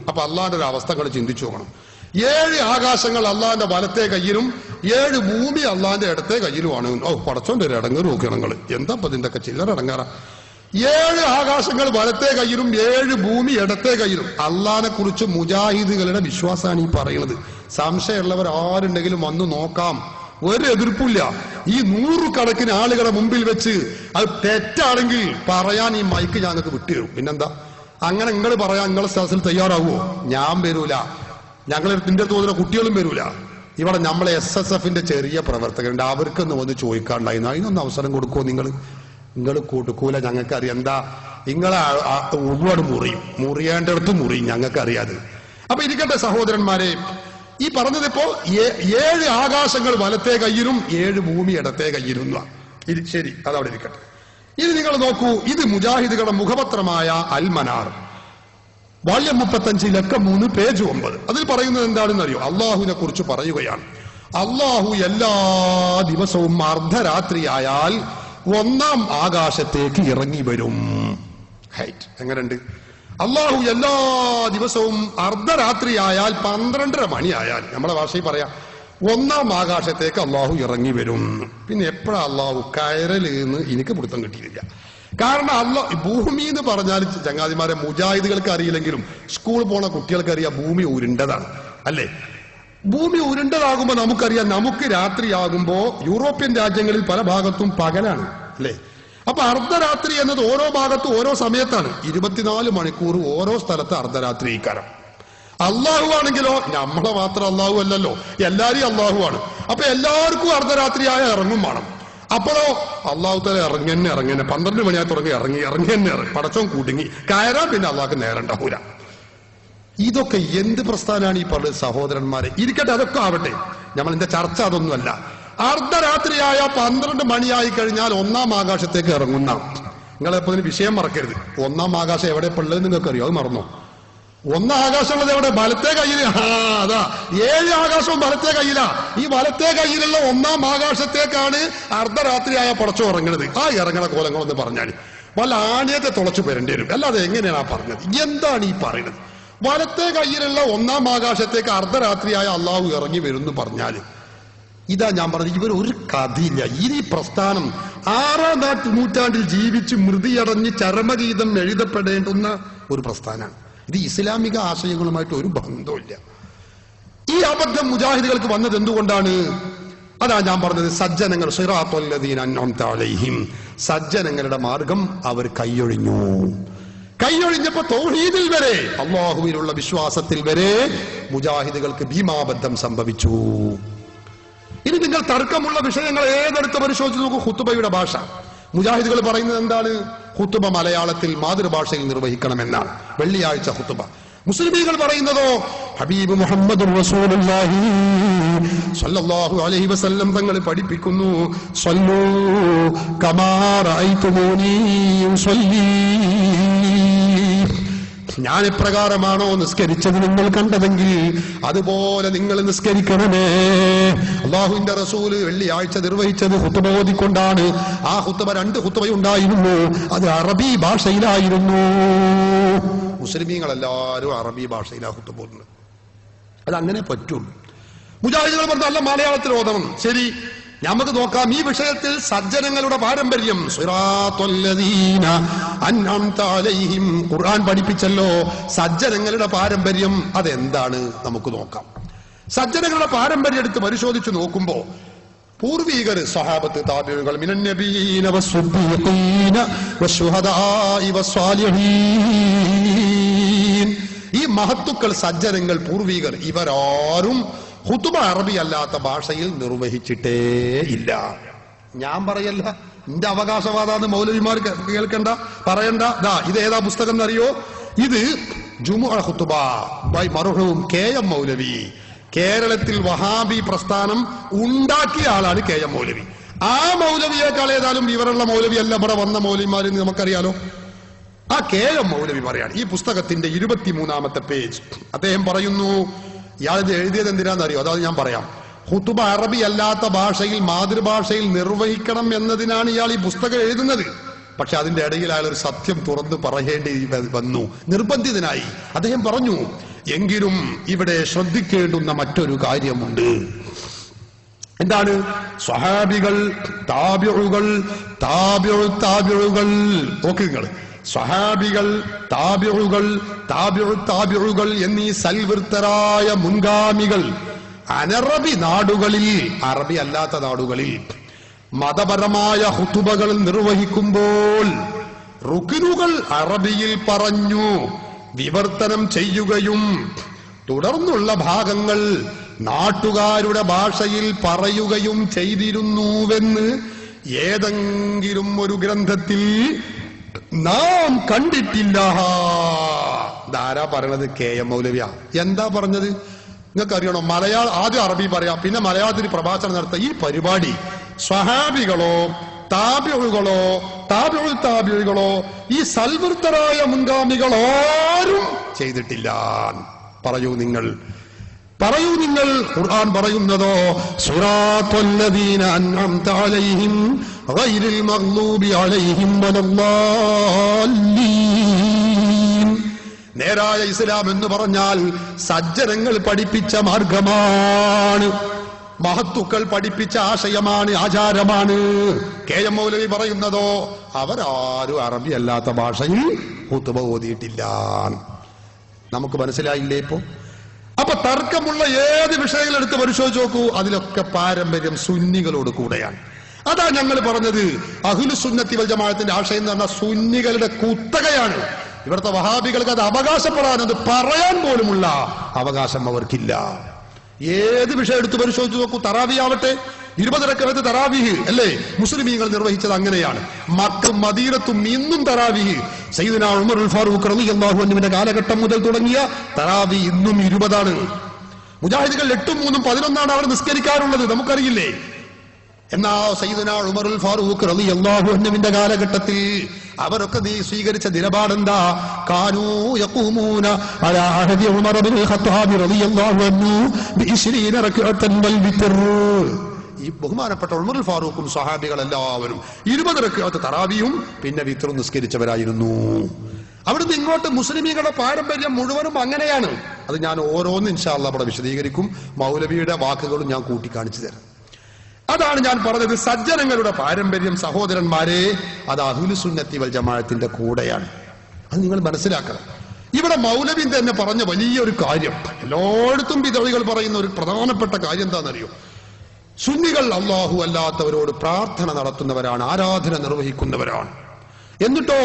അപ്പൊ അള്ളാന്റെ ഒരു അവസ്ഥകൾ ചിന്തിച്ചു നോക്കണം. 7 ആകാശങ്ങൾ അള്ളാന്റെ വലത്തെ കയ്യിലും 7 ഭൂമി അള്ളാന്റെ ഇടത്തെ കയ്യിലുമാണ്. പടച്ചോന്റെ ഒരു ഇടങ്ങേറ് നോക്കിയാണ് നിങ്ങൾ. എന്താ ഇതിന്റെ ഒക്കെ ചില്ലറ ഇടങ്ങാറ. 7 ആകാശങ്ങൾ വലത്തെ കയ്യിലും 7 ഭൂമി ഇടത്തെ കയ്യിലും. അള്ളാനെ കുറിച്ച് മുജാഹിദുകളുടെ വിശ്വാസമാണ് ഈ പറയുന്നത്. സംശയമുള്ളവർ ആരുണ്ടെങ്കിലും വന്ന് നോക്കാം, ഒരു എതിർപ്പില്ല. ഈ 100 കണക്കിന് ആളുകളെ മുമ്പിൽ വെച്ച് അത് തെറ്റാണെങ്കിൽ പറയാൻ ഈ മൈക്ക് ഞങ്ങൾക്ക് വിട്ടുതരും. പിന്നെന്താ, അങ്ങനെ നിങ്ങൾ പറയാൻ നിങ്ങളെ സ്ഥലത്തിൽ തയ്യാറാവുമോ? ഞാൻ വരൂല, ഞങ്ങൾ നിന്റെ തോന്നുന്ന കുട്ടികളും വരൂല. ഇവിടെ നമ്മളെ SSFന്റെ ചെറിയ പ്രവർത്തകരുണ്ട്, അവർക്കൊന്ന് വന്ന് ചോദിക്കാണ്ടായിരുന്നു. അതിനൊന്ന് അവസരം കൊടുക്കുമോ? നിങ്ങൾ കൊടുക്കൂല, ഞങ്ങൾക്കറിയാം. എന്താ, നിങ്ങളെ ഒരുപാട് മുറിയേണ്ടടുത്ത് മുറിയും, ഞങ്ങൾക്കറിയാതെ. അപ്പൊ ഇരിക്കട്ടെ സഹോദരന്മാരെ, ഈ പറഞ്ഞതിപ്പോ 7 ആകാശങ്ങൾ വലത്തെ കയ്യിലും 7 ഭൂമി ഇടത്തെ കയ്യിലും. ശരി, അതവിടെ ഇരിക്കട്ടെ. ഇനി നിങ്ങൾ നോക്കൂ, ഇത് മുജാഹിദുകളുടെ മുഖപത്രമായ അൽ മനാർ, വാള്യം 35, ലക്കം 3, പേജ് 9. അതിൽ പറയുന്നത് എന്താണെന്ന് അറിയോ? അള്ളാഹുവിനെ കുറിച്ച് പറയുകയാണ്. അള്ളാഹു എല്ലാ ദിവസവും അർദ്ധരാത്രിയായാൽ 1-ാം ആകാശത്തേക്ക് ഇറങ്ങി വരും. ഹൈറ്റ് എങ്ങനെയുണ്ട്? അള്ളാഹു എല്ലാ ദിവസവും അർദ്ധരാത്രിയായാൽ 12:30 മണിയായാൽ, നമ്മുടെ ഭാഷയിൽ പറയാം, 1-ാം ആകാശത്തേക്ക് അള്ളാഹു ഇറങ്ങി വരും. പിന്നെ എപ്പോഴാ അള്ളാഹു കയറലെന്ന് എനിക്ക് പിടുത്തം കിട്ടിയില്ല. കാരണം ഭൂമി എന്ന് പറഞ്ഞാൽ ചങ്ങാതിമാരെ മുജാഹിദുകൾക്ക് അറിയില്ലെങ്കിലും സ്കൂളിൽ പോണ കുട്ടികൾക്ക് അറിയാം ഭൂമി ഉരുണ്ടതാണ്, അല്ലേ? ഭൂമി ഉരുണ്ടതാകുമ്പോ നമുക്കറിയാം, നമുക്ക് രാത്രിയാകുമ്പോ യൂറോപ്യൻ രാജ്യങ്ങളിൽ പല ഭാഗത്തും പകലാണ്, അല്ലേ? അപ്പൊ അർദ്ധരാത്രി എന്നത് ഓരോ ഭാഗത്തും ഓരോ സമയത്താണ്. 24 മണിക്കൂർ ഓരോ സ്ഥലത്ത് അർദ്ധരാത്രി ഇക്കാരം. അള്ളാഹു ആണെങ്കിലോ നമ്മളെ മാത്രം അള്ളാഹു അല്ലല്ലോ, എല്ലാരെയും അള്ളാഹുവാണ്. അപ്പൊ എല്ലാവർക്കും അർദ്ധരാത്രിയായ ഇറങ്ങും വേണം. അപ്പോഴോ അള്ളാഹു തല ഇറങ്ങന്നെ 12 മണിയായി തുടങ്ങി ഇറങ്ങന്നെ പടച്ചോൻ കുടുങ്ങി കയറാൻ, പിന്നെ അള്ളാഹ്ക്ക് നേരം ഉണ്ടാവൂല. ഇതൊക്കെ എന്ത് പ്രസ്ഥാനാണ് ഈ പറഞ്ഞത് സഹോദരന്മാരെ? ഇരിക്കട്ടെ, അതൊക്കെ ആവട്ടെ, നമ്മൾ എന്റെ ചർച്ച അതൊന്നുമല്ല. അർദ്ധരാത്രിയായ 12 മണിയായി കഴിഞ്ഞാൽ 1-ാം ആകാശത്തേക്ക് ഇറങ്ങുന്ന, നിങ്ങളെപ്പോ വിഷയം മറക്കരുത്. 1-ാം ആകാശം എവിടെ ഉള്ളത് നിങ്ങൾക്ക് അറിയോ? അത് മറന്നോ? 1-ാം ആകാശം ഉള്ളത് എവിടെ? വലത്തെ കയ്യില്. അതാ 7 ആകാശവും വലത്തെ കയ്യിലാ. ഈ വലത്തെ കയ്യിലുള്ള 1-ാം ആകാശത്തേക്കാണ് അർദ്ധരാത്രിയായ പടച്ചു ഇറങ്ങുന്നത്. ആ ഇറങ്ങണ കോലങ്ങളെന്ന് പറഞ്ഞാൽ വല്ല ആണിയത്തെ തുളച്ചു വരേണ്ടി വരും. അല്ലാതെ എങ്ങനെയാണ് ആ പറഞ്ഞത്? എന്താണ് ഈ പറയുന്നത്? വലത്തെ കയ്യിലുള്ള 1-ാം ആകാശത്തേക്ക് അർദ്ധരാത്രിയായ അള്ളാഹു ഇറങ്ങി വരും എന്ന് പറഞ്ഞാൽ, ഇതാ ഞാൻ പറഞ്ഞത്, ഇവർ ഒരു കഥയില്ല. ഈ പ്രസ്ഥാനം 6-ാം നൂറ്റാണ്ടിൽ ജീവിച്ച് മൃതിയടഞ്ഞ് ചരമഗീതം എഴുതപ്പെടേണ്ടുന്ന ഒരു പ്രസ്ഥാനമാണ്. ഇത് ഇസ്ലാമിക ആശയങ്ങളുമായിട്ട് ഒരു ബന്ധമില്ല. ഈ അബദ്ധം മുജാഹിദുകൾക്ക് വന്നത് എന്തുകൊണ്ടാണ്? അതാ ഞാൻ പറഞ്ഞത്, സജ്ജനങ്ങൾ സിറാത്തുൽ ലദീന അൻഅംത അലൈഹിം, സജ്ജനങ്ങളുടെ മാർഗം അവർ കൈയൊഴിഞ്ഞപ്പോ തൗഹീദിൽ വരെ, അല്ലാഹുവിലുള്ള വിശ്വാസത്തിൽ വരെ മുജാഹിദുകൾക്ക് ഭീമാബദ്ധം സംഭവിച്ചു. ഇനി നിങ്ങൾ തർക്കമുള്ള വിഷയങ്ങൾ ഏതെടുത്ത് പരിശോധിച്ച് നോക്കൂ. ഖുതുബയുടെ ഭാഷ മുജാഹിദുകൾ പറയുന്നത് എന്താണ്? ഖുതുബ മലയാളത്തിൽ മാതൃഭാഷയിൽ നിർവഹിക്കണമെന്നാണ്. വെള്ളിയാഴ്ച ഖുതുബ. മുസ്ലിമീങ്ങൾ പറയുന്നതോ ഹബീബ് മുഹമ്മദ് റസൂലുള്ളാഹി സ്വല്ലല്ലാഹു അലൈഹി വസല്ലം തങ്ങൾ പഠിപ്പിക്കുന്നു, സ്വല്ലൂ കമാ റഅയ്തുമൂനി ഉസല്ലി, ഞാൻ എപ്രകാരമാണോ നിസ്കരിച്ചത് നിങ്ങൾ കണ്ടതെങ്കിൽ അതുപോലെ നിങ്ങൾ നിസ്കരിക്കണമേ. അല്ലാഹുവിന്റെ റസൂല് വെള്ളിയാഴ്ച നിർവഹിച്ചത് ഖുതുബ ഓതിക്കൊണ്ടാണ്. ആ ഖുതുബ 2 ഖുതുബയുണ്ടായിരുന്നു, അത് അറബി ഭാഷയിലായിരുന്നു. മുസ്ലിമീങ്ങളെല്ലാവരും അറബി ഭാഷയിലാണ് ഖുതുബ ഓതുന്നത്. അതങ്ങനെ പറ്റുള്ളൂ. മുജാഹിദുകൾ പറഞ്ഞു അല്ല മലയാളത്തിൽ ഓതണം. ശരി, നമുക്ക് നോക്കാം ഈ വിഷയത്തിൽ സജ്ജനങ്ങളുടെ പാരമ്പര്യം. സിറാത്തുൽ ലദീന അൻഅംത അലൈഹിം ഖുർആൻ പഠിപ്പിച്ചല്ലോ. സജ്ജനങ്ങളുടെ പാരമ്പര്യം അതെന്താണ് നമുക്ക് നോക്കാം. സജ്ജനങ്ങളുടെ പാരമ്പര്യം എടുത്ത് പരിശോധിച്ച് നോക്കുമ്പോ പൂർവീകർ, സഹാബത്ത്, താബിഈകൾ, മിനൻ നബിയ്യീന വസ്സുദ്ദീഖീന വശുഹദാഇ വസ്സാലിഹീൻ, ഈ മഹത്തുക്കൾ, സജ്ജനങ്ങൾ, പൂർവീകർ, ഇവരാരും ഖുതുബ അറബി അല്ലാത്ത ഭാഷയിൽ നിർവഹിച്ചിട്ടേ ഇല്ല. ഞാൻ പറയല്ല, എന്റെ അവകാശവാദാന്ന് മൗലവിമാർ കേൾക്കണ്ട, പറയണ്ട. ഇത് ഏതാ പുസ്തകം എന്നറിയോ? ഇത് ജുമുഅ ഖുതുബ ബൈ മർഹൂം KM മൗലവി. കേരളത്തിൽ വഹാബി പ്രസ്ഥാനം ഉണ്ടാക്കിയ ആളാണ് KM മൗലവി. ആ മൗലവിയേക്കാൾ ഏതായാലും വിവരമുള്ള മൗലവി അല്ല ഇവിടെ വന്ന മൗലവിമാരെന്ന് നമുക്കറിയാലോ. ആ KM മൗലവി പറയാണ് ഈ പുസ്തകത്തിന്റെ 23-ാമത്തെ പേജ്. അദ്ദേഹം പറയുന്നു, ഇയാളിത് എഴുതിയത് എന്തിനാണെന്നറിയോ? അതായത് ഞാൻ പറയാം. ഖുതുബ അറബി അല്ലാത്ത ഭാഷയിൽ, മാതൃഭാഷയിൽ നിർവഹിക്കണം എന്നതിനാണ് ഇയാൾ ഈ പുസ്തകം എഴുതുന്നത്. പക്ഷെ അതിന്റെ ഇടയിൽ അയാൾ ഒരു സത്യം തുറന്നു പറയേണ്ടി വന്നു, നിർബന്ധിതനായി. അദ്ദേഹം പറഞ്ഞു, എങ്കിലും ഇവിടെ ശ്രദ്ധിക്കേണ്ടുന്ന മറ്റൊരു കാര്യമുണ്ട്. എന്താണ്? സ്വഹാബികൾ, താബിഉകൾ, താബിഉകൾ, നോക്ക് നിങ്ങൾ, സ്വഹാബികൾ, താബിഉകൾ, താബിഉകൾ എന്നീ സൽവൃത്തരായ മുൻഗാമികൾ അനറബി നാടുകളിൽ, അറബി അല്ലാത്ത നാടുകളിൽ മതപരമായ ഖുതുബകൾ നിർവഹിക്കുമ്പോൾ റുക്നുകൾ അറബിയിൽ പറഞ്ഞു വിവർത്തനം ചെയ്യുകയും തുടർന്നുള്ള ഭാഗങ്ങൾ നാട്ടുകാരുടെ ഭാഷയിൽ പറയുകയും ചെയ്തിരുന്നുവെന്ന് ഏതെങ്കിലും ഒരു ഗ്രന്ഥത്തിൽ നാം കണ്ടിട്ടില്ല. ഇതാരാ പറയണത്? KM മൗലവിയ. എന്താ പറഞ്ഞത് നിങ്ങൾക്ക് അറിയണോ? ആദ്യം അറബി പറയാം, പിന്നെ മലയാളത്തിൽ പ്രഭാഷണം നടത്തുക. ഈ പരിപാടി സ്വഹാബികളോ താബിഉകളോ താബിഉകളോ ഈ സൽവൃത്തരായ മുൻഗാമികളാരും ചെയ്തിട്ടില്ല. പറയൂ നിങ്ങൾ. ഖുർആൻ പറയുന്നതോ സിറാത്തുൽ ലദീന അൻഅംത അലൈഹിം ഗൈറിൽ മഗ്ലൂബി അലൈഹിം വലദ്ദാല്ലീൻ. നേരായ ഇസ്ലാം എന്ന് പറഞ്ഞാൽ സജ്ജനങ്ങൾ പഠിപ്പിച്ച മാർഗമാണ്, മഹത്തുക്കൾ പഠിപ്പിച്ച ആശയമാണ്, ആചാരമാണ്. KM മൗലവി പറയുന്നതോ അവരാരും അറബി അല്ലാത്ത ഭാഷയിൽ ഖുതുബ ഓതിയിട്ടില്ല. നമുക്ക് മനസ്സിലായില്ലേ ഇപ്പോ? അപ്പൊ തർക്കമുള്ള ഏത് വിഷയങ്ങൾ എടുത്ത് പരിശോധിച്ച് നോക്കൂ, അതിലൊക്കെ പാരമ്പര്യം സുന്നികളോട് കൂടെയാണ്. അതാ ഞങ്ങൾ പറഞ്ഞത് അഹ്ലു സുന്നത്തി വൽ ജമാഅത്തിന്റെ ആശയം എന്ന് പറഞ്ഞാൽ സുന്നികളുടെ കുത്തകയാണ്. ഇവിടുത്തെ വഹാബികൾക്ക് അത് അവകാശപ്പെടാൻ, അത് പറയാൻ പോലുമുള്ള അവകാശം അവർക്കില്ല. ഏത് വിഷയം എടുത്ത് പരിശോധിച്ച് നോക്കൂ. തറാവി ആവട്ടെ, 20 റക്അത്ത് തറാവീഹ് അല്ലേ മുസ്ലിമീങ്ങൾ നിർവഹിച്ചത് അങ്ങനെയാണ്. മക്കയും മദീനത്തും ഇന്നും തറാവീഹ് സയ്യിദുനാ ഉമറുൽ ഫാറൂഖ് റളിയല്ലാഹു അൻഹുവിന്റെ കാലഘട്ടം മുതൽ തുടങ്ങിയ തറാവി ഇന്നും 20 മുജാഹിദുകൾ 8ഉം 3ഉം 11 അവർ നിസ്കരിക്കാറുള്ളത്, നമുക്കറിയില്ലേ. എന്നാ സയ്യിദുനാ ഉമറുൽ ഫാറൂഖ് റളിയല്ലാഹു അൻഹുവിന്റെ കാലഘട്ടത്തിൽ അവരൊക്കെ സ്വീകരിച്ച നിലപാടെന്താ? കാനൂ യഖൂമൂന അലാ അഹദി ഉമർ ഇബ്നുൽ ഖത്താബ് റളിയല്ലാഹു അൻഹു ബി20 റക്അത്തൻ വൽ വിത്ർ. ഈ ബഹുമാനപ്പെട്ട ഉമറുൽ ഫാറൂഖും സഹാബികൾ എല്ലാവരും 20 റക്അത്ത് തറാവിയും പിന്നെ വിത്റും നിസ്കരിച്ചവരായിരുന്നു. അവിടുന്ന് ഇങ്ങോട്ട് മുസ്ലിമീങ്ങളുടെ പാരമ്പര്യം മുഴുവനും അങ്ങനെയാണ്. അത് ഞാൻ ഓരോന്നും ഇൻഷാ അല്ലാഹ് ഇവിടെ വിശദീകരിക്കും. മൗലവിയുടെ വാക്കുകളും ഞാൻ കൂട്ടിക്കാണിച്ചു തരാം. അതാണ് ഞാൻ പറഞ്ഞത്, സജ്ജനങ്ങളുടെ പാരമ്പര്യം സഹോദരന്മാരെ, അത് അഹ്ലു സുന്നത്തി വൽ ജമാഅത്തിന്റെ കൂടെയാണ്. അത് നിങ്ങൾ മനസ്സിലാക്കണം. ഇവിടെ മൗലവി തന്നെ പറഞ്ഞ വലിയൊരു കാര്യം, എല്ലായിടത്തും ബിദ്അകൾ പറയുന്ന ഒരു പ്രധാനപ്പെട്ട കാര്യം എന്താണെന്നറിയോ? സുന്നികൾ അല്ലാഹു അല്ലാത്തവരോട് പ്രാർത്ഥന നടത്തുന്നവരാണ്, ആരാധന നിർവഹിക്കുന്നവരാണ്. എന്നിട്ടോ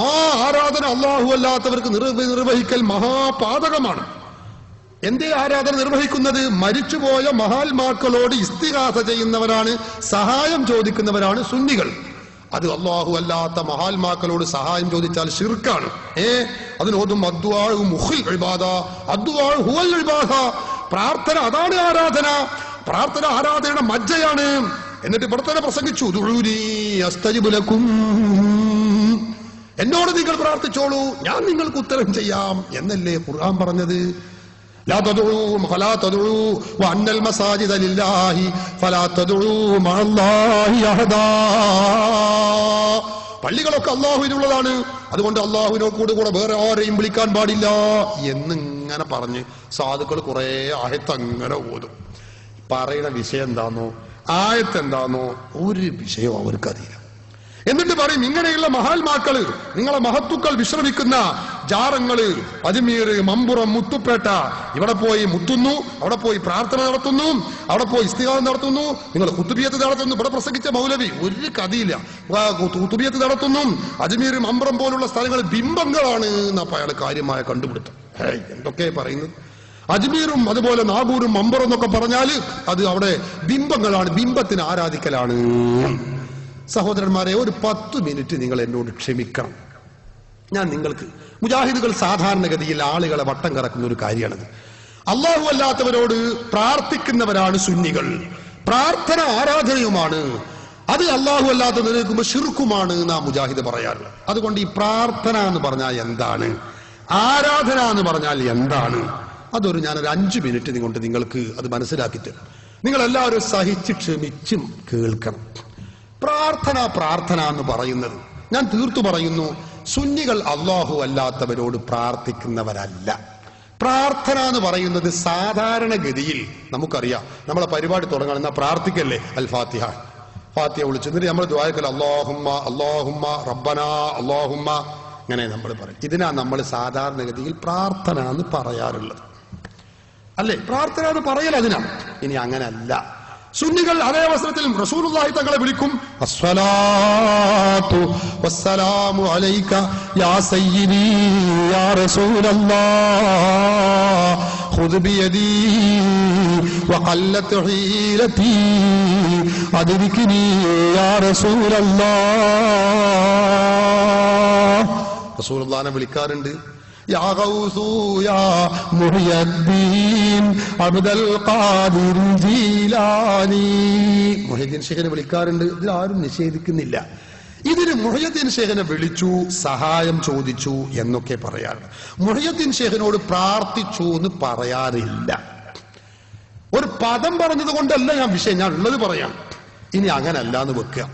ആ ആരാധന അല്ലാഹു അല്ലാത്തവർക്ക് നിർവഹിക്കൽ മഹാപാതകമാണ്. എന്തേ ആരാധന നിർവഹിക്കുന്നത്? മരിച്ചുപോയ മഹാത്മാക്കളോട് ഇസ്തിഗാസ ചെയ്യുന്നവരാണ്, സഹായം ചോദിക്കുന്നവരാണ് സുന്നികൾ. അത് അല്ലാഹു അല്ലാത്ത മഹാത്മാക്കളോട് സഹായം ചോദിച്ചാൽ ശിർക്കാണ്. അതിനോതും അദ്ദുആഉ മുഖിൽ ഇബാദ, അദ്ദുആഉ ഹുവൽ ഇബാദ. പ്രാർത്ഥന അതാണ് ആരാധന. പ്രാർത്ഥന ആരാധനയുടെ മജ്ജയാണ്. എന്നിട്ട് ഇവിടെ തന്നെ പ്രസംഗിച്ചു, ദുഊനി അസ്തജിബ് ലക്കും, എന്നോട് നിങ്ങൾ പ്രാർത്ഥിച്ചോളൂ, ഞാൻ നിങ്ങൾക്ക് ഉത്തരം ചെയ്യാം എന്നല്ലേ ഖുർആൻ പറഞ്ഞത്. ലാ തദ്ഉ ഫലാ തദ്ഉ വഅന്നൽ മസാജിദ ലില്ലാഹി ഫലാ തദ്ഉ മഅല്ലാഹി അഹദാ. പള്ളികളൊക്കെ അല്ലാഹുവിനുള്ളതാണ്, അതുകൊണ്ട് അല്ലാഹുവിനോട് കൂടെ വേറെ ആരെയും വിളിക്കാൻ പാടില്ല എന്നിങ്ങനെ പറഞ്ഞ് സാധുക്കൾ കുറെ ആയത്ത് അങ്ങനെ ഓതും. പറയുന്ന വിഷയം എന്താണോ, ആയത്ത് എന്താണോ, ഒരു വിഷയവും അവർക്കറിയില്ല. എന്നിട്ട് പറയും, ഇങ്ങനെയുള്ള മഹാത്മാക്കള്, നിങ്ങളെ മഹത്തുക്കൾ വിശ്രമിക്കുന്ന ജാറങ്ങള്, അജ്മീർ, മമ്പുറം, മുത്തുപേട്ട, ഇവിടെ പോയി മുത്തുന്നു, അവിടെ പോയി പ്രാർത്ഥന നടത്തുന്നു, അവിടെ പോയി ഇസ്തിഗാസ നടത്തുന്നു, നിങ്ങൾ ഖുതുബിയത്ത് നടത്തുന്നു. ഇവിടെ പ്രസംഗിച്ച മൗലവി ഒരു കഥയില്ല, ഖുതുബിയത്ത് നടത്തുന്നു. അജ്മീർ, മമ്പുറം പോലുള്ള സ്ഥലങ്ങൾ ബിംബങ്ങളാണ് എന്നപ്പോ അയാൾ കാര്യമായ കണ്ടുപിടുത്തം. എന്തൊക്കെ പറയുന്നത്? അജ്മീറും അതുപോലെ നാഗൂരും മമ്പുറം എന്നൊക്കെ പറഞ്ഞാല് അത് അവിടെ ബിംബങ്ങളാണ്, ബിംബത്തിന് ആരാധിക്കലാണ്. സഹോദരന്മാരെ, ഒരു 10 മിനിറ്റ് നിങ്ങൾ എന്നോട് ക്ഷമിക്കണം. ഞാൻ നിങ്ങൾക്ക്, മുജാഹിദുകൾ സാധാരണഗതിയിൽ ആളുകളെ വട്ടം കറക്കുന്ന ഒരു കാര്യമാണത്. അല്ലാഹു അല്ലാത്തവരോട് പ്രാർത്ഥിക്കുന്നവരാണ് സുന്നികൾ. പ്രാർത്ഥന ആരാധനയുമാണ്. അത് അല്ലാഹു അല്ലാത്തത് നിൽക്കുമ്പോൾ ശിർക്കുമാണ് എന്നാ മുജാഹിദ് പറയാറുള്ളത്. അതുകൊണ്ട് ഈ പ്രാർത്ഥന എന്ന് പറഞ്ഞാൽ എന്താണ്, ആരാധന എന്ന് പറഞ്ഞാൽ എന്താണ്, അതൊരു ഞാനൊരു 5 മിനിറ്റ് കൊണ്ട് നിങ്ങൾക്ക് അത് മനസ്സിലാക്കി തരും. നിങ്ങൾ എല്ലാവരും സഹിച്ച് ക്ഷമിച്ചും കേൾക്കണം. പ്രാർത്ഥന എന്ന് പറയുന്നത്, ഞാൻ തീർത്തു പറയുന്നു, സുന്നികൾ അല്ലാഹു അല്ലാത്തവരോട് പ്രാർത്ഥിക്കുന്നവരല്ല. പ്രാർത്ഥന എന്ന് പറയുന്നത് സാധാരണഗതിയിൽ നമുക്കറിയാം. നമ്മളെ പരിപാടി തുടങ്ങണം, എന്നാ പ്രാർത്ഥിക്കല്ലേ, അൽ ഫാത്തിഹ, ഫാത്തിഹ വിളിച്ചു എന്നിട്ട് നമ്മൾ ദുആക്കൽ അല്ലാഹുമ്മ അല്ലാഹുമ്മ റബ്ബനാ അല്ലാഹുമ്മ, ഇങ്ങനെ നമ്മൾ പറയും. ഇതിനാ നമ്മൾ സാധാരണഗതിയിൽ പ്രാർത്ഥന എന്ന് പറയാറുള്ളത്, അല്ലേ? പ്രാർത്ഥന എന്ന് പറയൽ അതിനാണ്. ഇനി അങ്ങനല്ല. സുന്നികൾ അതേ അവസരത്തിൽ റസൂലുള്ളാഹി തങ്ങളെ വിളിക്കും, അസ്സലാത്തു വസ്സലാമു അലൈക യാ സയ്യിദി യാ റസൂലല്ലാഹ് ഖുദ് ബിയദി വഖല്ലത് ഹീലതി അദ്രിക്നി യാ റസൂലല്ലാഹ്. റസൂലുള്ളാഹിനെ വിളിക്കാറുണ്ട്. യാ ഗൗസു യാ മുഹ്യദ്ദീൻ അബ്ദുൽ ഖാദിർ ജീലാനി. മുഹ്യദ്ദീൻ ശൈഖിനെ വിളിക്കാറുണ്ട്. ഇതിൽ ആരും നിഷേധിക്കുന്നില്ല. ഇതിന് മുഹ്യദ്ദീൻ ശൈഖിനെ വിളിച്ചു, സഹായം ചോദിച്ചു എന്നൊക്കെ പറയാറുണ്ട്. മുഹ്യദ്ദീൻ ശൈഖിനോട് പ്രാർത്ഥിച്ചു എന്ന് പറയാറില്ല. ഒരു പദം പറഞ്ഞത് കൊണ്ടല്ല ഞാൻ വിഷയം, ഞാൻ ഉള്ളത് പറയാം. ഇനി അങ്ങനല്ല എന്ന് വെക്കുക.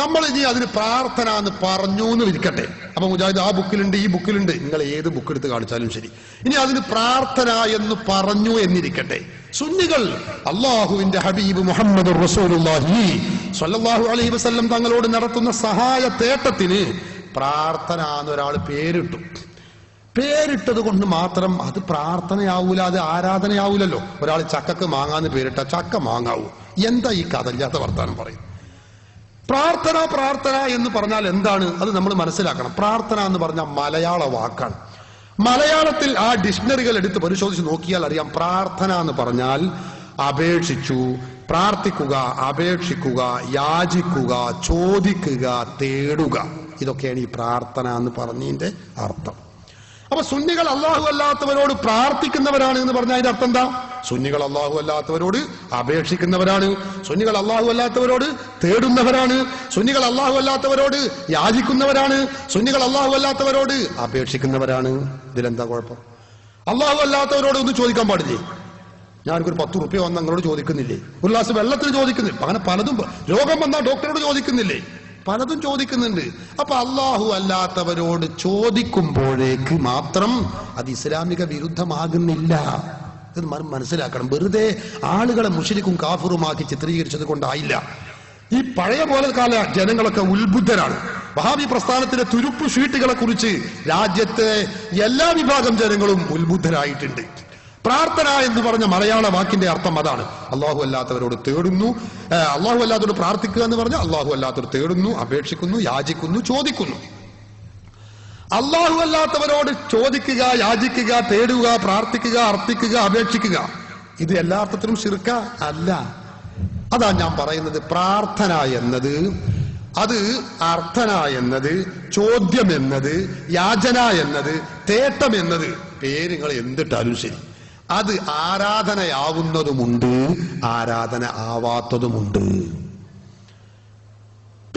നമ്മൾ ഇനി അതിന് പ്രാർത്ഥന എന്ന് പറഞ്ഞു എന്ന് ഇരിക്കട്ടെ. അപ്പൊ മുജാഹിദ് ആ ബുക്കിലുണ്ട്, ഈ ബുക്കിലുണ്ട്, നിങ്ങൾ ഏത് ബുക്ക് എടുത്ത് കാണിച്ചാലും ശരി. ഇനി അതിന് പ്രാർത്ഥന എന്ന് പറഞ്ഞു എന്നിരിക്കട്ടെ. സുന്നികൾ അല്ലാഹുവിന്റെ ഹബീബ് മുഹമ്മദ് റസൂലുള്ളാഹി സ്വല്ലല്ലാഹു അലൈഹി വസല്ലം തങ്ങളോട് നടത്തുന്ന സഹായ തേട്ടത്തിന് പ്രാർത്ഥന എന്നൊരാൾ പേരിട്ടു. പേരിട്ടത് കൊണ്ട് മാത്രം അത് പ്രാർത്ഥനയാവൂല, അത് ആരാധനയാവൂലല്ലോ. ഒരാൾ ചക്കക്ക് മാങ്ങാന്ന് പേരിട്ട ചക്ക മാങ്ങാവൂ. എന്താ ഈ കഥയില്ലാത്ത വർത്താനം പറയും? പ്രാർത്ഥന എന്ന് പറഞ്ഞാൽ എന്താണ് അത് നമ്മൾ മനസ്സിലാക്കണം. പ്രാർത്ഥന എന്ന് പറഞ്ഞാൽ മലയാള വാക്കാണ്. മലയാളത്തിൽ ആ ഡിക്ഷണറികൾ എടുത്ത് പരിശോധിച്ച് നോക്കിയാൽ അറിയാം. പ്രാർത്ഥന എന്ന് പറഞ്ഞാൽ അപേക്ഷിച്ചു, പ്രാർത്ഥിക്കുക, അപേക്ഷിക്കുക, യാചിക്കുക, ചോദിക്കുക, തേടുക, ഇതൊക്കെയാണ് ഈ പ്രാർത്ഥന എന്ന് പറഞ്ഞതിന്റെ അർത്ഥം. അപ്പൊ സുന്നികൾ അല്ലാഹു അല്ലാത്തവരോട് പ്രാർത്ഥിക്കുന്നവരാണ് എന്ന് പറഞ്ഞാൽ അതിന്റെ അർത്ഥം എന്താ? സുന്നികൾ അല്ലാഹു അല്ലാത്തവരോട് അപേക്ഷിക്കുന്നവരാണ്, സുന്നികൾ അല്ലാഹു അല്ലാത്തവരോട് തേടുന്നവരാണ്, സുന്നികൾ അല്ലാഹു അല്ലാത്തവരോട് യാചിക്കുന്നവരാണ്, സുന്നികൾ അല്ലാഹു അല്ലാത്തവരോട് അപേക്ഷിക്കുന്നവരാണ്. ഇതിലെന്താ കുഴപ്പം? അല്ലാഹു അല്ലാത്തവരോട് ഒന്നും ചോദിക്കാൻ പാടില്ലേ? ഞാനൊരു 10 റുപ്യ വന്ന് നിങ്ങളോട് ചോദിക്കുന്നില്ലേ? ഒരു ഗ്ലാസ് വെള്ളത്തിന് ചോദിക്കുന്നില്ല? അങ്ങനെ പലതും. രോഗം വന്നാൽ ഡോക്ടറോട് ചോദിക്കുന്നില്ലേ? പലതും ചോദിക്കുന്നുണ്ട്. അപ്പൊ അല്ലാഹു അല്ലാത്തവരോട് ചോദിക്കുമ്പോഴേക്ക് മാത്രം അത് ഇസ്ലാമിക വിരുദ്ധമാകുന്നില്ല. ഇത് മനസ്സിലാക്കണം. വെറുതെ ആളുകളെ മുശ്രിക്കും കാഫിറുമാക്കി ചിത്രീകരിച്ചത് കൊണ്ടായില്ല. ഈ പഴയ പോലെ കാല ജനങ്ങളൊക്കെ ഉത്ബുദ്ധരാണ്. വഹാബി പ്രസ്ഥാനത്തിന്റെ തുരുപ്പ് ഷീട്ടുകളെ കുറിച്ച് രാജ്യത്തെ എല്ലാ വിഭാഗം ജനങ്ങളും ഉത്ബുദ്ധരായിട്ടുണ്ട്. പ്രാർത്ഥന എന്ന് പറഞ്ഞ മലയാള വാക്കിന്റെ അർത്ഥം അതാണ്. അള്ളാഹു അല്ലാത്തവരോട് തേടുന്നു, അള്ളാഹു അല്ലാത്തവരോട് പ്രാർത്ഥിക്കുക എന്ന് പറഞ്ഞാൽ അള്ളാഹു അല്ലാത്തവർ തേടുന്നു, അപേക്ഷിക്കുന്നു, യാചിക്കുന്നു, ചോദിക്കുന്നു. അള്ളാഹു അല്ലാത്തവരോട് ചോദിക്കുക, യാചിക്കുക, തേടുക, പ്രാർത്ഥിക്കുക, അർത്ഥിക്കുക, അപേക്ഷിക്കുക, ഇത് എല്ലാ അർത്ഥത്തിലും ശിർക്ക അല്ല. അതാ ഞാൻ പറയുന്നത്. പ്രാർത്ഥന എന്നത്, അത് അർത്ഥന എന്നത്, ചോദ്യം എന്നത്, യാചന എന്നത്, തേട്ടം എന്നത്, പേരുകൾ എന്തിട്ടാലും ശരി, അത് ആരാധനയാവുന്നതുമുണ്ട്, ആരാധന ആവാത്തതുമുണ്ട്.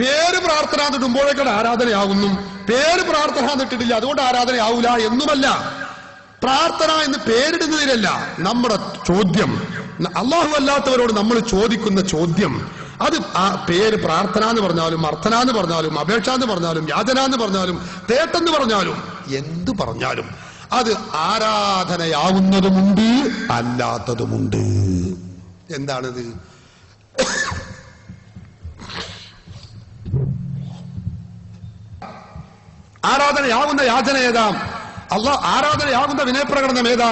പേര് പ്രാർത്ഥന എന്നിടുമ്പോഴേക്കാണ് ആരാധനയാകുന്നു, പേര് പ്രാർത്ഥന എന്നിട്ടിട്ടില്ല അതുകൊണ്ട് ആരാധനയാവൂല എന്നുമല്ല. പ്രാർത്ഥന എന്ന് പേരിടുന്നതിലല്ല നമ്മുടെ ചോദ്യം, അള്ളാഹു അല്ലാത്തവരോട് നമ്മൾ ചോദിക്കുന്ന ചോദ്യം, അത് ആ പേര് പ്രാർത്ഥന എന്ന് പറഞ്ഞാലും അർത്ഥന എന്ന് പറഞ്ഞാലും അപേക്ഷ എന്ന് പറഞ്ഞാലും യാചന എന്ന് പറഞ്ഞാലും തേട്ടെന്ന് പറഞ്ഞാലും എന്തു പറഞ്ഞാലും അത് ആരാധനയാവുന്നതുമുണ്ട്, അല്ലാത്തതുമുണ്ട്. എന്താണിത്? ആരാധനയാവുന്ന യാചന ഏതാ? ആരാധനയാകുന്ന വിനയപ്രകടനം ഏതാ?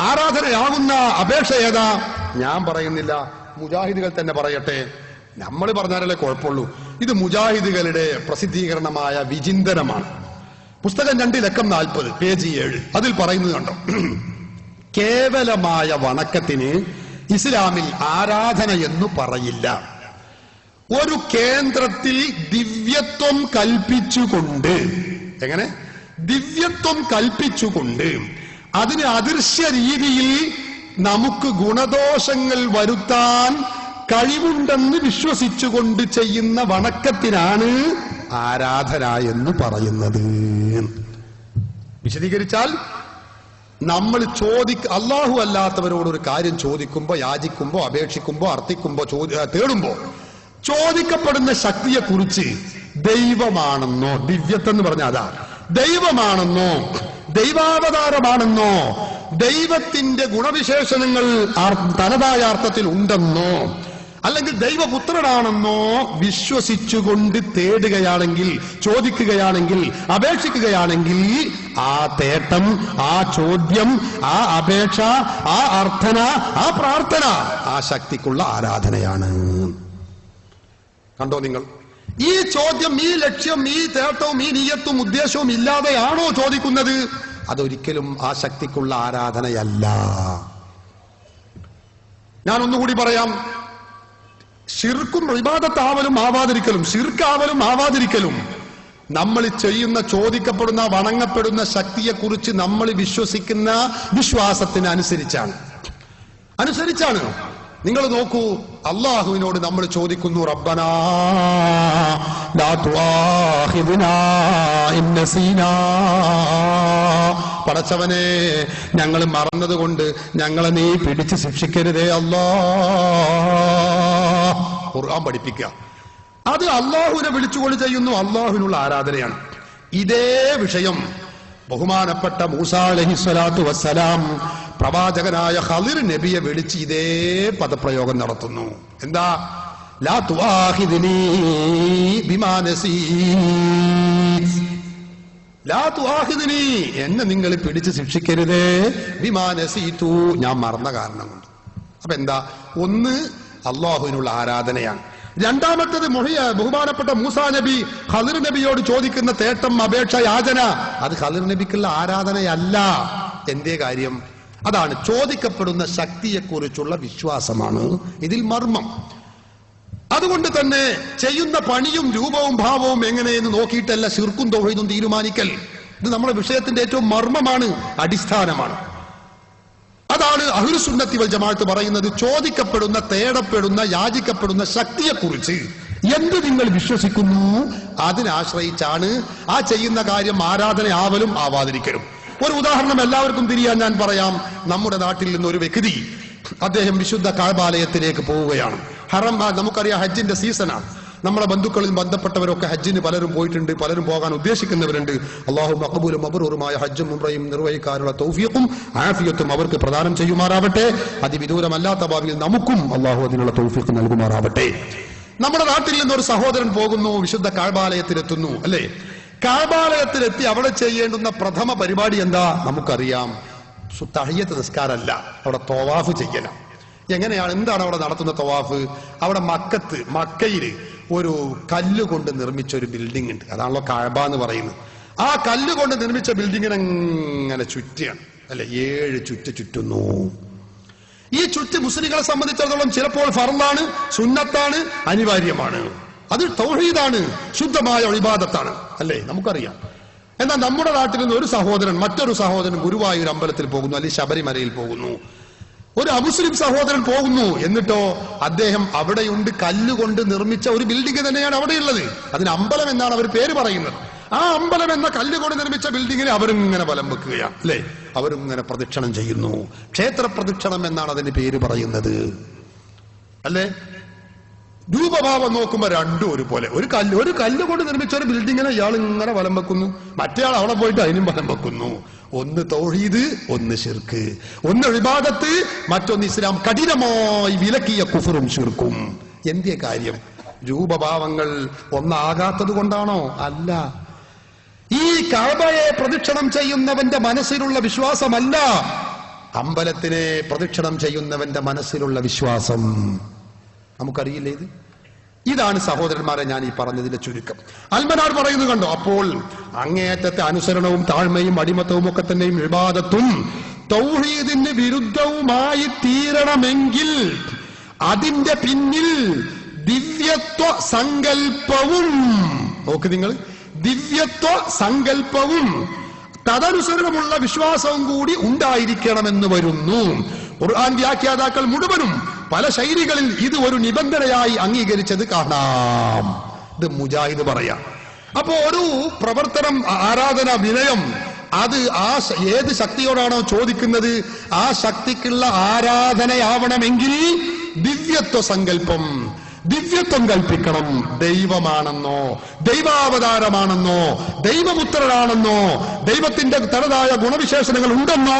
ആരാധനയാകുന്ന അപേക്ഷ ഏതാ? ഞാൻ പറയുന്നില്ല, മുജാഹിദുകൾ തന്നെ പറയട്ടെ. നമ്മൾ പറഞ്ഞാലേ കുഴപ്പമുള്ളൂ. ഇത് മുജാഹിദുകളുടെ പ്രസിദ്ധീകരണമായ വിചിന്തനമാണ്. പുസ്തകം 2 ലക്കം 40 പേജ് 7. അതിൽ പറയുന്നത് കണ്ടോ, കേവലമായ വണക്കത്തിന് ഇസ്ലാമിൽ ആരാധന എന്ന് പറയില്ല. ഒരു കേന്ദ്രത്തിൽ ദിവ്യത്വം കൽപ്പിച്ചുകൊണ്ട്, എങ്ങനെ ദിവ്യത്വം കൽപ്പിച്ചുകൊണ്ട് അതിന് അദൃശ്യ രീതിയിൽ നമുക്ക് ഗുണദോഷങ്ങൾ വരുത്താൻ കഴിവുണ്ടെന്ന് വിശ്വസിച്ചുകൊണ്ട് ചെയ്യുന്ന വണക്കത്തിനാണ് ആരാധന എന്ന് പറയുന്നത്. വിശദീകരിച്ചാൽ, നമ്മൾ അള്ളാഹു അല്ലാത്തവരോട് ഒരു കാര്യം ചോദിക്കുമ്പോ, യാചിക്കുമ്പോ, അപേക്ഷിക്കുമ്പോ, അർത്ഥിക്കുമ്പോ, തേടുമ്പോ ചോദിക്കപ്പെടുന്ന ശക്തിയെക്കുറിച്ച് ദൈവമാണെന്നോ, ദിവ്യത്വം എന്ന് പറഞ്ഞാൽ അതാ, ദൈവമാണെന്നോ, ദൈവാവതാരമാണെന്നോ, ദൈവത്തിന്റെ ഗുണവിശേഷണങ്ങൾ തനതായ അർത്ഥത്തിൽ ഉണ്ടെന്നോ, അല്ലെങ്കിൽ ദൈവപുത്രനാണെന്നോ വിശ്വസിച്ചുകൊണ്ട് തേടുകയാണെങ്കിൽ, ചോദിക്കുകയാണെങ്കിൽ, അപേക്ഷിക്കുകയാണെങ്കിൽ ആ തേട്ടം, ആ ചോദ്യം, ആ അപേക്ഷ, ആ അർത്ഥന, ആ പ്രാർത്ഥന ആ ശക്തിക്കുള്ള ആരാധനയാണ്. കണ്ടോ നിങ്ങൾ? ഈ ചോദ്യം, ഈ ലക്ഷ്യം, ഈ തേട്ടവും ഈ നിയ്യത്തും ഉദ്ദേശവും ഇല്ലാതെയാണോ ചോദിക്കുന്നത്? അതൊരിക്കലും ആ ശക്തിക്കുള്ള ആരാധനയല്ല. ഞാൻ ഒന്നുകൂടി പറയാം. ശിർക്കും ഇബാദത്താവലും ആവാതിരിക്കലും, ശിർക്കാവലും ആവാതിരിക്കലും നമ്മൾ ചെയ്യുന്ന, ചോദിക്കപ്പെടുന്ന, വണങ്ങപ്പെടുന്ന ശക്തിയെക്കുറിച്ച് നമ്മൾ വിശ്വസിക്കുന്ന വിശ്വാസത്തിന് അനുസരിച്ചാണ്. നിങ്ങൾ നോക്കൂ, അള്ളാഹുവിനോട് നമ്മൾ ചോദിക്കുന്നു, റബ്ബനാ ലാ തുആഖിദ്നാ ഇൻ നസീനാ, പടച്ചവനെ ഞങ്ങൾ മറന്നതുകൊണ്ട് ഞങ്ങളെ നീ പിടിച്ച് ശിക്ഷിക്കരുതേ അല്ലാഹ്. ഖുർആൻ പഠിപ്പിക്കുക. അത് അള്ളാഹുവിനെ വിളിച്ചുകൊണ്ട് ചെയ്യുന്നു, അള്ളാഹുവിനുള്ള ആരാധനയാണ്. ഇതേ വിഷയം ബഹുമാനപ്പെട്ട മൂസാ അലൈഹിസ്സലാത്തു വസ്സലാം പ്രവാചകനായ ഖളിർ നബിയെ വിളിച്ച് ഇതേ പദപ്രയോഗം നടത്തുന്നു. എന്താ? ലാ തുആഖിദ്നീ ബിമാ നസീത്, ലാ തുആഖിദ്നീ, എന്നെ നിങ്ങൾ പിടിച്ച് ശിക്ഷിക്കരുതേ, ബിമാ നസീതു, ഞാൻ മറന്ന കാരണം കൊണ്ട്. അപ്പൊ എന്താ? ഒന്ന് അള്ളാഹുവിനുള്ള ആരാധനയാണ്. രണ്ടാമത്തത് ബഹുമാനപ്പെട്ട മൂസാ നബി ഖളിർ നബിയോട് ചോദിക്കുന്ന തേട്ടം, അപേക്ഷ, യാചന, അത് ഖളിർ നബിക്കുള്ള ആരാധനയല്ല. എന്തേ കാര്യം? അതാണ് ചോദിക്കപ്പെടുന്ന ശക്തിയെക്കുറിച്ചുള്ള വിശ്വാസമാണ് ഇതിൽ മർമ്മം. അതുകൊണ്ട് തന്നെ ചെയ്യുന്ന പണിയും രൂപവും ഭാവവും എങ്ങനെയെന്ന് നോക്കിയിട്ടല്ല ശിർക്കും തൗഹീദും തീരുമാനിക്കൽ. ഇത് നമ്മുടെ വിഷയത്തിന്റെ ഏറ്റവും മർമ്മമാണ്, അടിസ്ഥാനമാണ്. അതാണ് അഹ്ലുസ് സുന്നത്തി വൽ ജമാഅത്ത് പറയുന്നത്. ചോദിക്കപ്പെടുന്ന, തേടപ്പെടുന്ന, യാചിക്കപ്പെടുന്ന ശക്തിയെക്കുറിച്ച് എന്ത് നിങ്ങൾ വിശ്വസിക്കുന്നു അതിനാശ്രയിച്ചാണ് ആ ചെയ്യുന്ന കാര്യം ആരാധനയാവലും ആവാതിരിക്കലും. ഒരു ഉദാഹരണം എല്ലാവർക്കും തിരിയാൻ ഞാൻ പറയാം. നമ്മുടെ നാട്ടിൽ നിന്ന് ഒരു വ്യക്തി, അദ്ദേഹം വിശുദ്ധ കഅബാലയത്തിലേക്ക് പോവുകയാണ്. ഹറം, നമുക്കറിയാം ഹജ്ജിന്റെ സീസണാണ്. നമ്മുടെ ബന്ധുക്കളിൽ ബന്ധപ്പെട്ടവരൊക്കെ ഹജ്ജിന് പലരും പോയിട്ടുണ്ട്, പലരും പോകാൻ ഉദ്ദേശിക്കുന്നവരുണ്ട്. അല്ലാഹു മഖബൂലും മബ്റൂറുമായ ഹജ്ജും ഉംറയും നിർവഹിക്കാനുള്ള തൗഫീഖും ആഫിയത്തും അവർക്ക് പ്രദാനം ചെയ്യുമാറാവട്ടെ. അതിവിദൂരമല്ലാത്ത ഭാവിയിൽ നമുക്കും അല്ലാഹു അതിനുള്ള തൗഫീഖ് നൽകുമാറാവട്ടെ. നമ്മുടെ നാട്ടിൽ നിന്നൊരു സഹോദരൻ പോകുന്നു, വിശുദ്ധ കഅബാലയത്തിലെത്തുന്നു, അല്ലേ? കഅബാലയത്തിലെത്തി അവിടെ ചെയ്യേണ്ടുന്ന പ്രഥമ പരിപാടി എന്താ? നമുക്കറിയാം. തഹിയ്യത്ത് നിസ്കാരമല്ല, അവിടെ തവാഫ് ചെയ്യണം. എങ്ങനെയാണ്, എന്താണ് അവിടെ നടത്തുന്ന തവാഫ്? അവിടെ മക്കയില് ഒരു കല്ലുകൊണ്ട് നിർമ്മിച്ച ഒരു ബിൽഡിംഗ് ഉണ്ട്. അതാണല്ലോ കഅബ എന്ന് പറയുന്നത്. ആ കല്ലുകൊണ്ട് നിർമ്മിച്ച ബിൽഡിങ്ങിനെ ഇങ്ങനെ ചുറ്റിയാണ്, അല്ലെ, 7 ചുറ്റുന്നു. ഈ ചുറ്റ് മുസ്ലിങ്ങളെ സംബന്ധിച്ചിടത്തോളം ചിലപ്പോൾ ഫർളാണ്, സുന്നത്താണ്, അനിവാര്യമാണ്. അത് തൗഹീദാണ്, ശുദ്ധമായ ഇബാദത്താണ്, അല്ലേ, നമുക്കറിയാം. എന്നാൽ നമ്മുടെ നാട്ടിൽ നിന്ന് ഒരു സഹോദരൻ മറ്റൊരു സഹോദരൻ ഗുരുവായൂർ അമ്പലത്തിൽ പോകുന്നു, അല്ലെങ്കിൽ ശബരിമലയിൽ പോകുന്നു, ഒരു അമുസ്ലിം സഹോദരൻ പോകുന്നു. എന്നിട്ടോ അദ്ദേഹം അവിടെയുണ്ട്, കല്ലുകൊണ്ട് നിർമ്മിച്ച ഒരു ബിൽഡിംഗ് തന്നെയാണ് അവിടെയുള്ളത്. അതിന് അമ്പലം എന്നാണ് അവർ പേര് പറയുന്നത്. ആ അമ്പലം എന്ന കല്ലുകൊണ്ട് നിർമ്മിച്ച ബിൽഡിങ്ങിനെ അവരിങ്ങനെ വലം വെക്കുകയാണ്, അല്ലെ, അവരിങ്ങനെ പ്രദക്ഷിണം ചെയ്യുന്നു. ക്ഷേത്ര പ്രദക്ഷിണം എന്നാണ് അതിന് പേര് പറയുന്നത്, അല്ലെ. രൂപഭാവം നോക്കുമ്പോ രണ്ടും ഒരുപോലെ. ഒരു കല്ല് കൊണ്ട് നിർമ്മിച്ച ഒരു ബിൽഡിങ്ങിനെ ഇയാൾ ഇങ്ങനെ വലം വെക്കുന്നു, മറ്റേയാൾ അവിടെ പോയിട്ട് അതിനും വലം വെക്കുന്നു. ഒന്ന് തൗഹീദ്, ഒന്ന് ശിർക്ക്. ഒന്ന് ഇബാദത്ത്, മറ്റൊന്ന് ഇസ്ലാം കഠിനമായി വിലക്കിയ കുഫറും ശിർക്കും. എന്തേ കാര്യം? രൂപഭാവങ്ങൾ ഒന്നാകാത്തത് കൊണ്ടാണോ? അല്ല. ഈ കഅബയെ പ്രദക്ഷിണം ചെയ്യുന്നവന്റെ മനസ്സിലുള്ള വിശ്വാസമല്ല അമ്പലത്തിനെ പ്രദക്ഷിണം ചെയ്യുന്നവന്റെ മനസ്സിലുള്ള വിശ്വാസം. നമുക്കറിയില്ലേ ഇത്? ഇതാണ് സഹോദരന്മാരെ ഞാൻ ഈ പറഞ്ഞതിന്റെ ചുരുക്കം. അൽമനാർ പറയുന്നു കണ്ടോ. അപ്പോൾ അങ്ങേയറ്റത്തെ അനുസരണവും താഴ്മയും അടിമത്തവും ഒക്കെ തന്നെയും ഇബാദത്തും തൗഹീദിന് വിരുദ്ധവുമായി തീരണമെങ്കിൽ അതിന്റെ പിന്നിൽ ദിവ്യത്വ സങ്കല്പവും, നോക്ക് നിങ്ങൾ, ദിവ്യത്വ സങ്കല്പവും തദനുസരണമുള്ള വിശ്വാസവും കൂടി ഉണ്ടായിരിക്കണമെന്ന് വരുന്നു. ഖുർആൻ വ്യാഖ്യാതാക്കൾ മുഴുവനും പല ശൈലികളിൽ ഇത് ഒരു നിബന്ധനയായി അംഗീകരിച്ചത് കാണാം. ഇത് മുജാഹിദ് പറയാം. അപ്പോ ഒരു പ്രവർത്തനം, ആരാധന, വിനയം, അത് ഏത് ശക്തിയോടാണോ ചോദിക്കുന്നത് ആ ശക്തിക്കുള്ള ആരാധനയാവണമെങ്കിൽ ദിവ്യത്വ സങ്കല്പം, ദിവ്യത്വം കൽപ്പിക്കണം. ദൈവമാണെന്നോ, ദൈവാവതാരമാണെന്നോ, ദൈവപുത്രനാണെന്നോ, ദൈവത്തിന്റെ തനതായ ഗുണവിശേഷണങ്ങൾ ഉണ്ടെന്നോ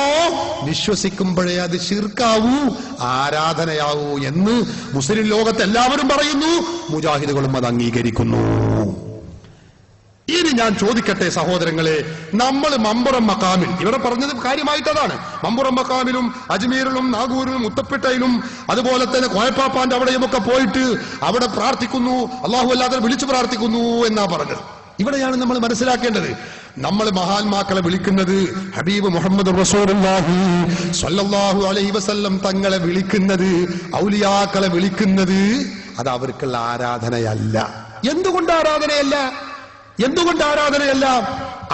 വിശ്വസിക്കുമ്പോഴേ അത് ശിർക്കാവൂ, ആരാധനയാവൂ എന്ന് മുസ്ലിം ലോകത്ത് എല്ലാവരും പറയുന്നു. മുജാഹിദുകളും അത് അംഗീകരിക്കുന്നു. ഇനി ഞാൻ ചോദിക്കട്ടെ സഹോദരങ്ങളെ, നമ്മൾ മമ്പുറം മക്കാമിൽ, ഇവിടെ പറഞ്ഞത് കാര്യമായിട്ടതാണ്, മമ്പുറം മക്കാമിലും അജ്മീറിലും നാഗൂരിലും മുത്തപ്പിട്ടയിലും അതുപോലെ തന്നെ കോയപ്പാപ്പാന്റെ അവിടെയുമൊക്കെ പോയിട്ട് അവിടെ പ്രാർത്ഥിക്കുന്നു, അള്ളാഹു അല്ലാതെ വിളിച്ചു പ്രാർത്ഥിക്കുന്നു എന്നാ പറഞ്ഞത്. ഇവിടെയാണ് നമ്മൾ മനസ്സിലാക്കേണ്ടത്. നമ്മൾ മഹാന്മാക്കളെ വിളിക്കുന്നത്, ഹബീബ് മുഹമ്മദ് റസൂലുള്ളാഹി സ്വല്ലല്ലാഹു അലൈഹി വസല്ലം തങ്ങളെ വിളിക്കുന്നത്, ഔലിയാക്കളെ വിളിക്കുന്നത്, അത് അവർക്കുള്ള ആരാധനയല്ല. എന്തുകൊണ്ട് ആരാധനയല്ല?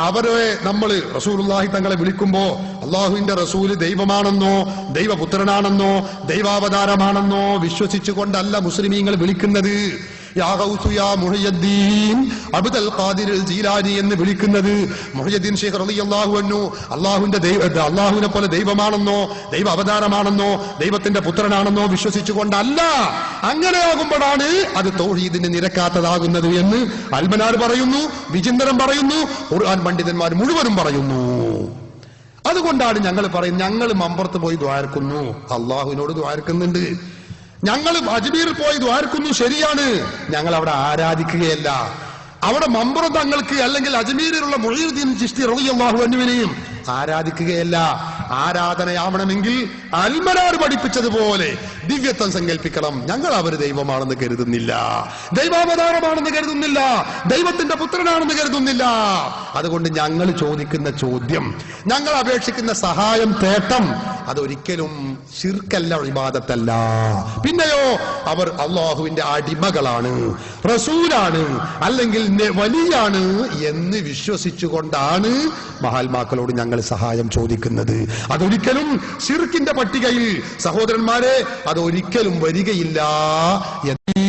അവരെ നമ്മൾ റസൂലുള്ളാഹി തങ്ങളെ വിളിക്കുമ്പോ അള്ളാഹുവിന്റെ റസൂല് ദൈവമാണെന്നോ, ദൈവപുത്രനാണെന്നോ, ദൈവാവതാരമാണെന്നോ വിശ്വസിച്ചുകൊണ്ടല്ല മുസ്ലിമീങ്ങൾ വിളിക്കുന്നത്. യാ ഗൗസു യാ മുഹയ്യദ്ദീൻ അബ്ദുൽ ഖാദിർ ജീലാനി എന്ന് വിളിക്കുന്നത് മുഹയ്യദ്ദീൻ ശൈഖ് റളിയല്ലാഹു അൻഹു അള്ളാഹുവിനെ പോലെ ദൈവമാണെന്നോ, ദൈവ അവതാരമാണെന്നോ, ദൈവത്തിന്റെ പുത്രനാണെന്നോ വിശ്വസിച്ചുകൊണ്ടല്ല. അങ്ങനെയാകുമ്പോഴാണ് അത് തൗഹീദിന് നിരക്കാത്തതാകുന്നത് എന്ന് അൽമനാർ പറയുന്നു, വിചിന്തനം പറയുന്നു, ഖുർആൻ പണ്ഡിതന്മാർ മുഴുവനും പറയുന്നു. അതുകൊണ്ടാണ് ഞങ്ങൾ പറയുന്നത്, ഞങ്ങൾ മമ്പുറത്ത് പോയി ദ്വാരക്കുന്നു, അള്ളാഹുവിനോട് ദ്വാരക്കുന്നുണ്ട്. ഞങ്ങൾ അജ്മീറിൽ പോയി ദ്വാരക്കുന്നു, ശരിയാണ്. ഞങ്ങൾ അവിടെ ആരാധിക്കുകയല്ല. അവിടെ മമ്പുറം തങ്ങൾക്ക് അല്ലെങ്കിൽ അജ്മീരിലുള്ള മുഈനുദ്ദീൻ ചിശ്തി റളിയല്ലാഹു അൻഹുവിനെയും ആരാധിക്കുകയല്ല. ആരാധനയാവണമെങ്കിൽ അൽമനാർ പഠിപ്പിച്ചതുപോലെ ദിവ്യത്വം സങ്കല്പിക്കണം. ഞങ്ങൾ അവർ ദൈവമാണെന്ന് കരുതുന്നില്ല, ദൈവാവതാരമാണെന്ന് കരുതുന്നില്ല, ദൈവത്തിന്റെ പുത്രനാണെന്ന് കരുതുന്നില്ല. അതുകൊണ്ട് ഞങ്ങൾ ചോദിക്കുന്ന ചോദ്യം, ഞങ്ങൾ അപേക്ഷിക്കുന്ന സഹായം, തേട്ടം, അതൊരിക്കലും ശിർക്കല്ല, ഇബാദത്തല്ല. പിന്നെയോ അവർ അള്ളാഹുവിന്റെ അടിമകളാണ്, റസൂലാണ്, അല്ലെങ്കിൽ വലിയാണ് എന്ന് വിശ്വസിച്ചുകൊണ്ടാണ് മഹാത്മാക്കളോട് ഞങ്ങൾ സഹായം ചോദിക്കുന്നത്. അതൊരിക്കലും ശിർക്കിന്റെ പട്ടികയിൽ സഹോദരന്മാരെ അതൊരിക്കലും വരികയില്ല എന്ന്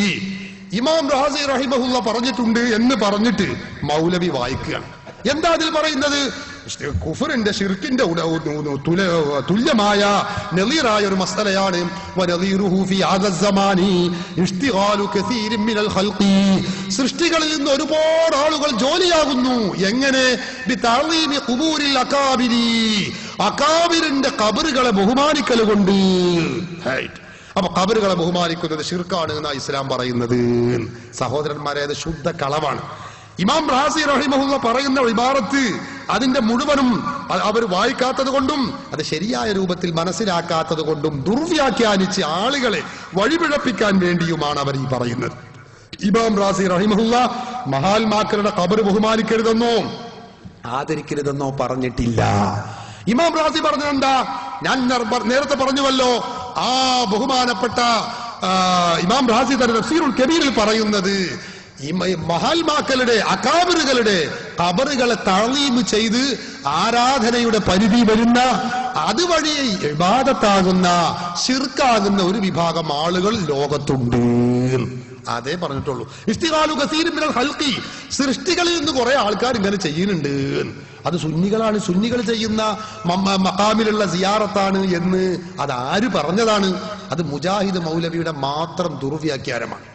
ഇമാം റാസി റഹിമഹുല്ല പറഞ്ഞിട്ടുണ്ട് എന്ന് പറഞ്ഞിട്ട് മൗലവി വായിക്കുകയാണ്. എന്താ അതിൽ പറയുന്നത്? കുഫറിന്റെ ശിർക്കിന്റെ തുല്യമായ നളീറായ ഒരു മസലയാണ്. സൃഷ്ടികളിൽ നിന്ന് ഒരുപാട് ആളുകൾ ജോലിയാകുന്നു. എങ്ങനെ? അകാബിരിന്റെ ഖബറുകളെ ബഹുമാനിക്കൽ കൊണ്ട്. അപ്പൊ ഖബറുകളെ ബഹുമാനിക്കുന്നത് ശിർക്കാണ് എന്നാ ഇസ്ലാം പറയുന്നത്. സഹോദരന്മാരെ, അത് ശുദ്ധ കളവാണ്. ഇമാം റാസി റഹിമഹുല്ല പറയുന്ന ഇബാറത്ത് അതിന്റെ മുഴുവനും അവർ വായിക്കാത്തത് കൊണ്ടും അത് ശരിയായ രൂപത്തിൽ മനസ്സിലാക്കാത്തത് കൊണ്ടും ദുർവ്യാഖ്യാനിച്ച് ആളുകളെ വഴിപിഴപ്പിക്കാൻ വേണ്ടിയുമാണ് അവർ ഈ പറയുന്നത്. ഇമാം റാസി റഹിമഹുല്ലാ മഹാത്മാക്കളുടെ ഖബർ ബഹുമാനിക്കരുതെന്നോ ആദരിക്കരുതെന്നോ പറഞ്ഞിട്ടില്ല. ഇമാം റാസി പറഞ്ഞതെന്താ? ഞാൻ നേരത്തെ പറഞ്ഞുവല്ലോ, ആ ബഹുമാനപ്പെട്ട ഇമാം റാസി തന്റെ തഫ്സീറുൽ കബീറിൽ പറയുന്നത് ഈ മഹാത്മാക്കളുടെ അകാബിറുകളുടെ ഖബറുകളെ തഅലീം ചെയ്ത് ആരാധനയുടെ പരിധി വരുന്ന, അതുവഴി ഇബാദത്താകുന്ന, ശിർക്കാകുന്ന ഒരു വിഭാഗം ആളുകൾ ലോകത്തുണ്ട്. അതേ പറഞ്ഞിട്ടുള്ളൂ. ഇസ്തിഗാലു കസീരിൻ മിനൽ ഖൽഖി, സൃഷ്ടികളിൽ നിന്ന് കുറെ ആൾക്കാർ ഇങ്ങനെ ചെയ്യുന്നുണ്ട്. അത് സുന്നികളാണ്, സുന്നികൾ ചെയ്യുന്ന മഖാമിലുള്ള സിയാറത്താണ് എന്ന് അതാര് പറഞ്ഞതാണ്? അത് മുജാഹിദ് മൗലവിയുടെ മാത്രം ദുർവ്യാഖ്യാനമാണ്.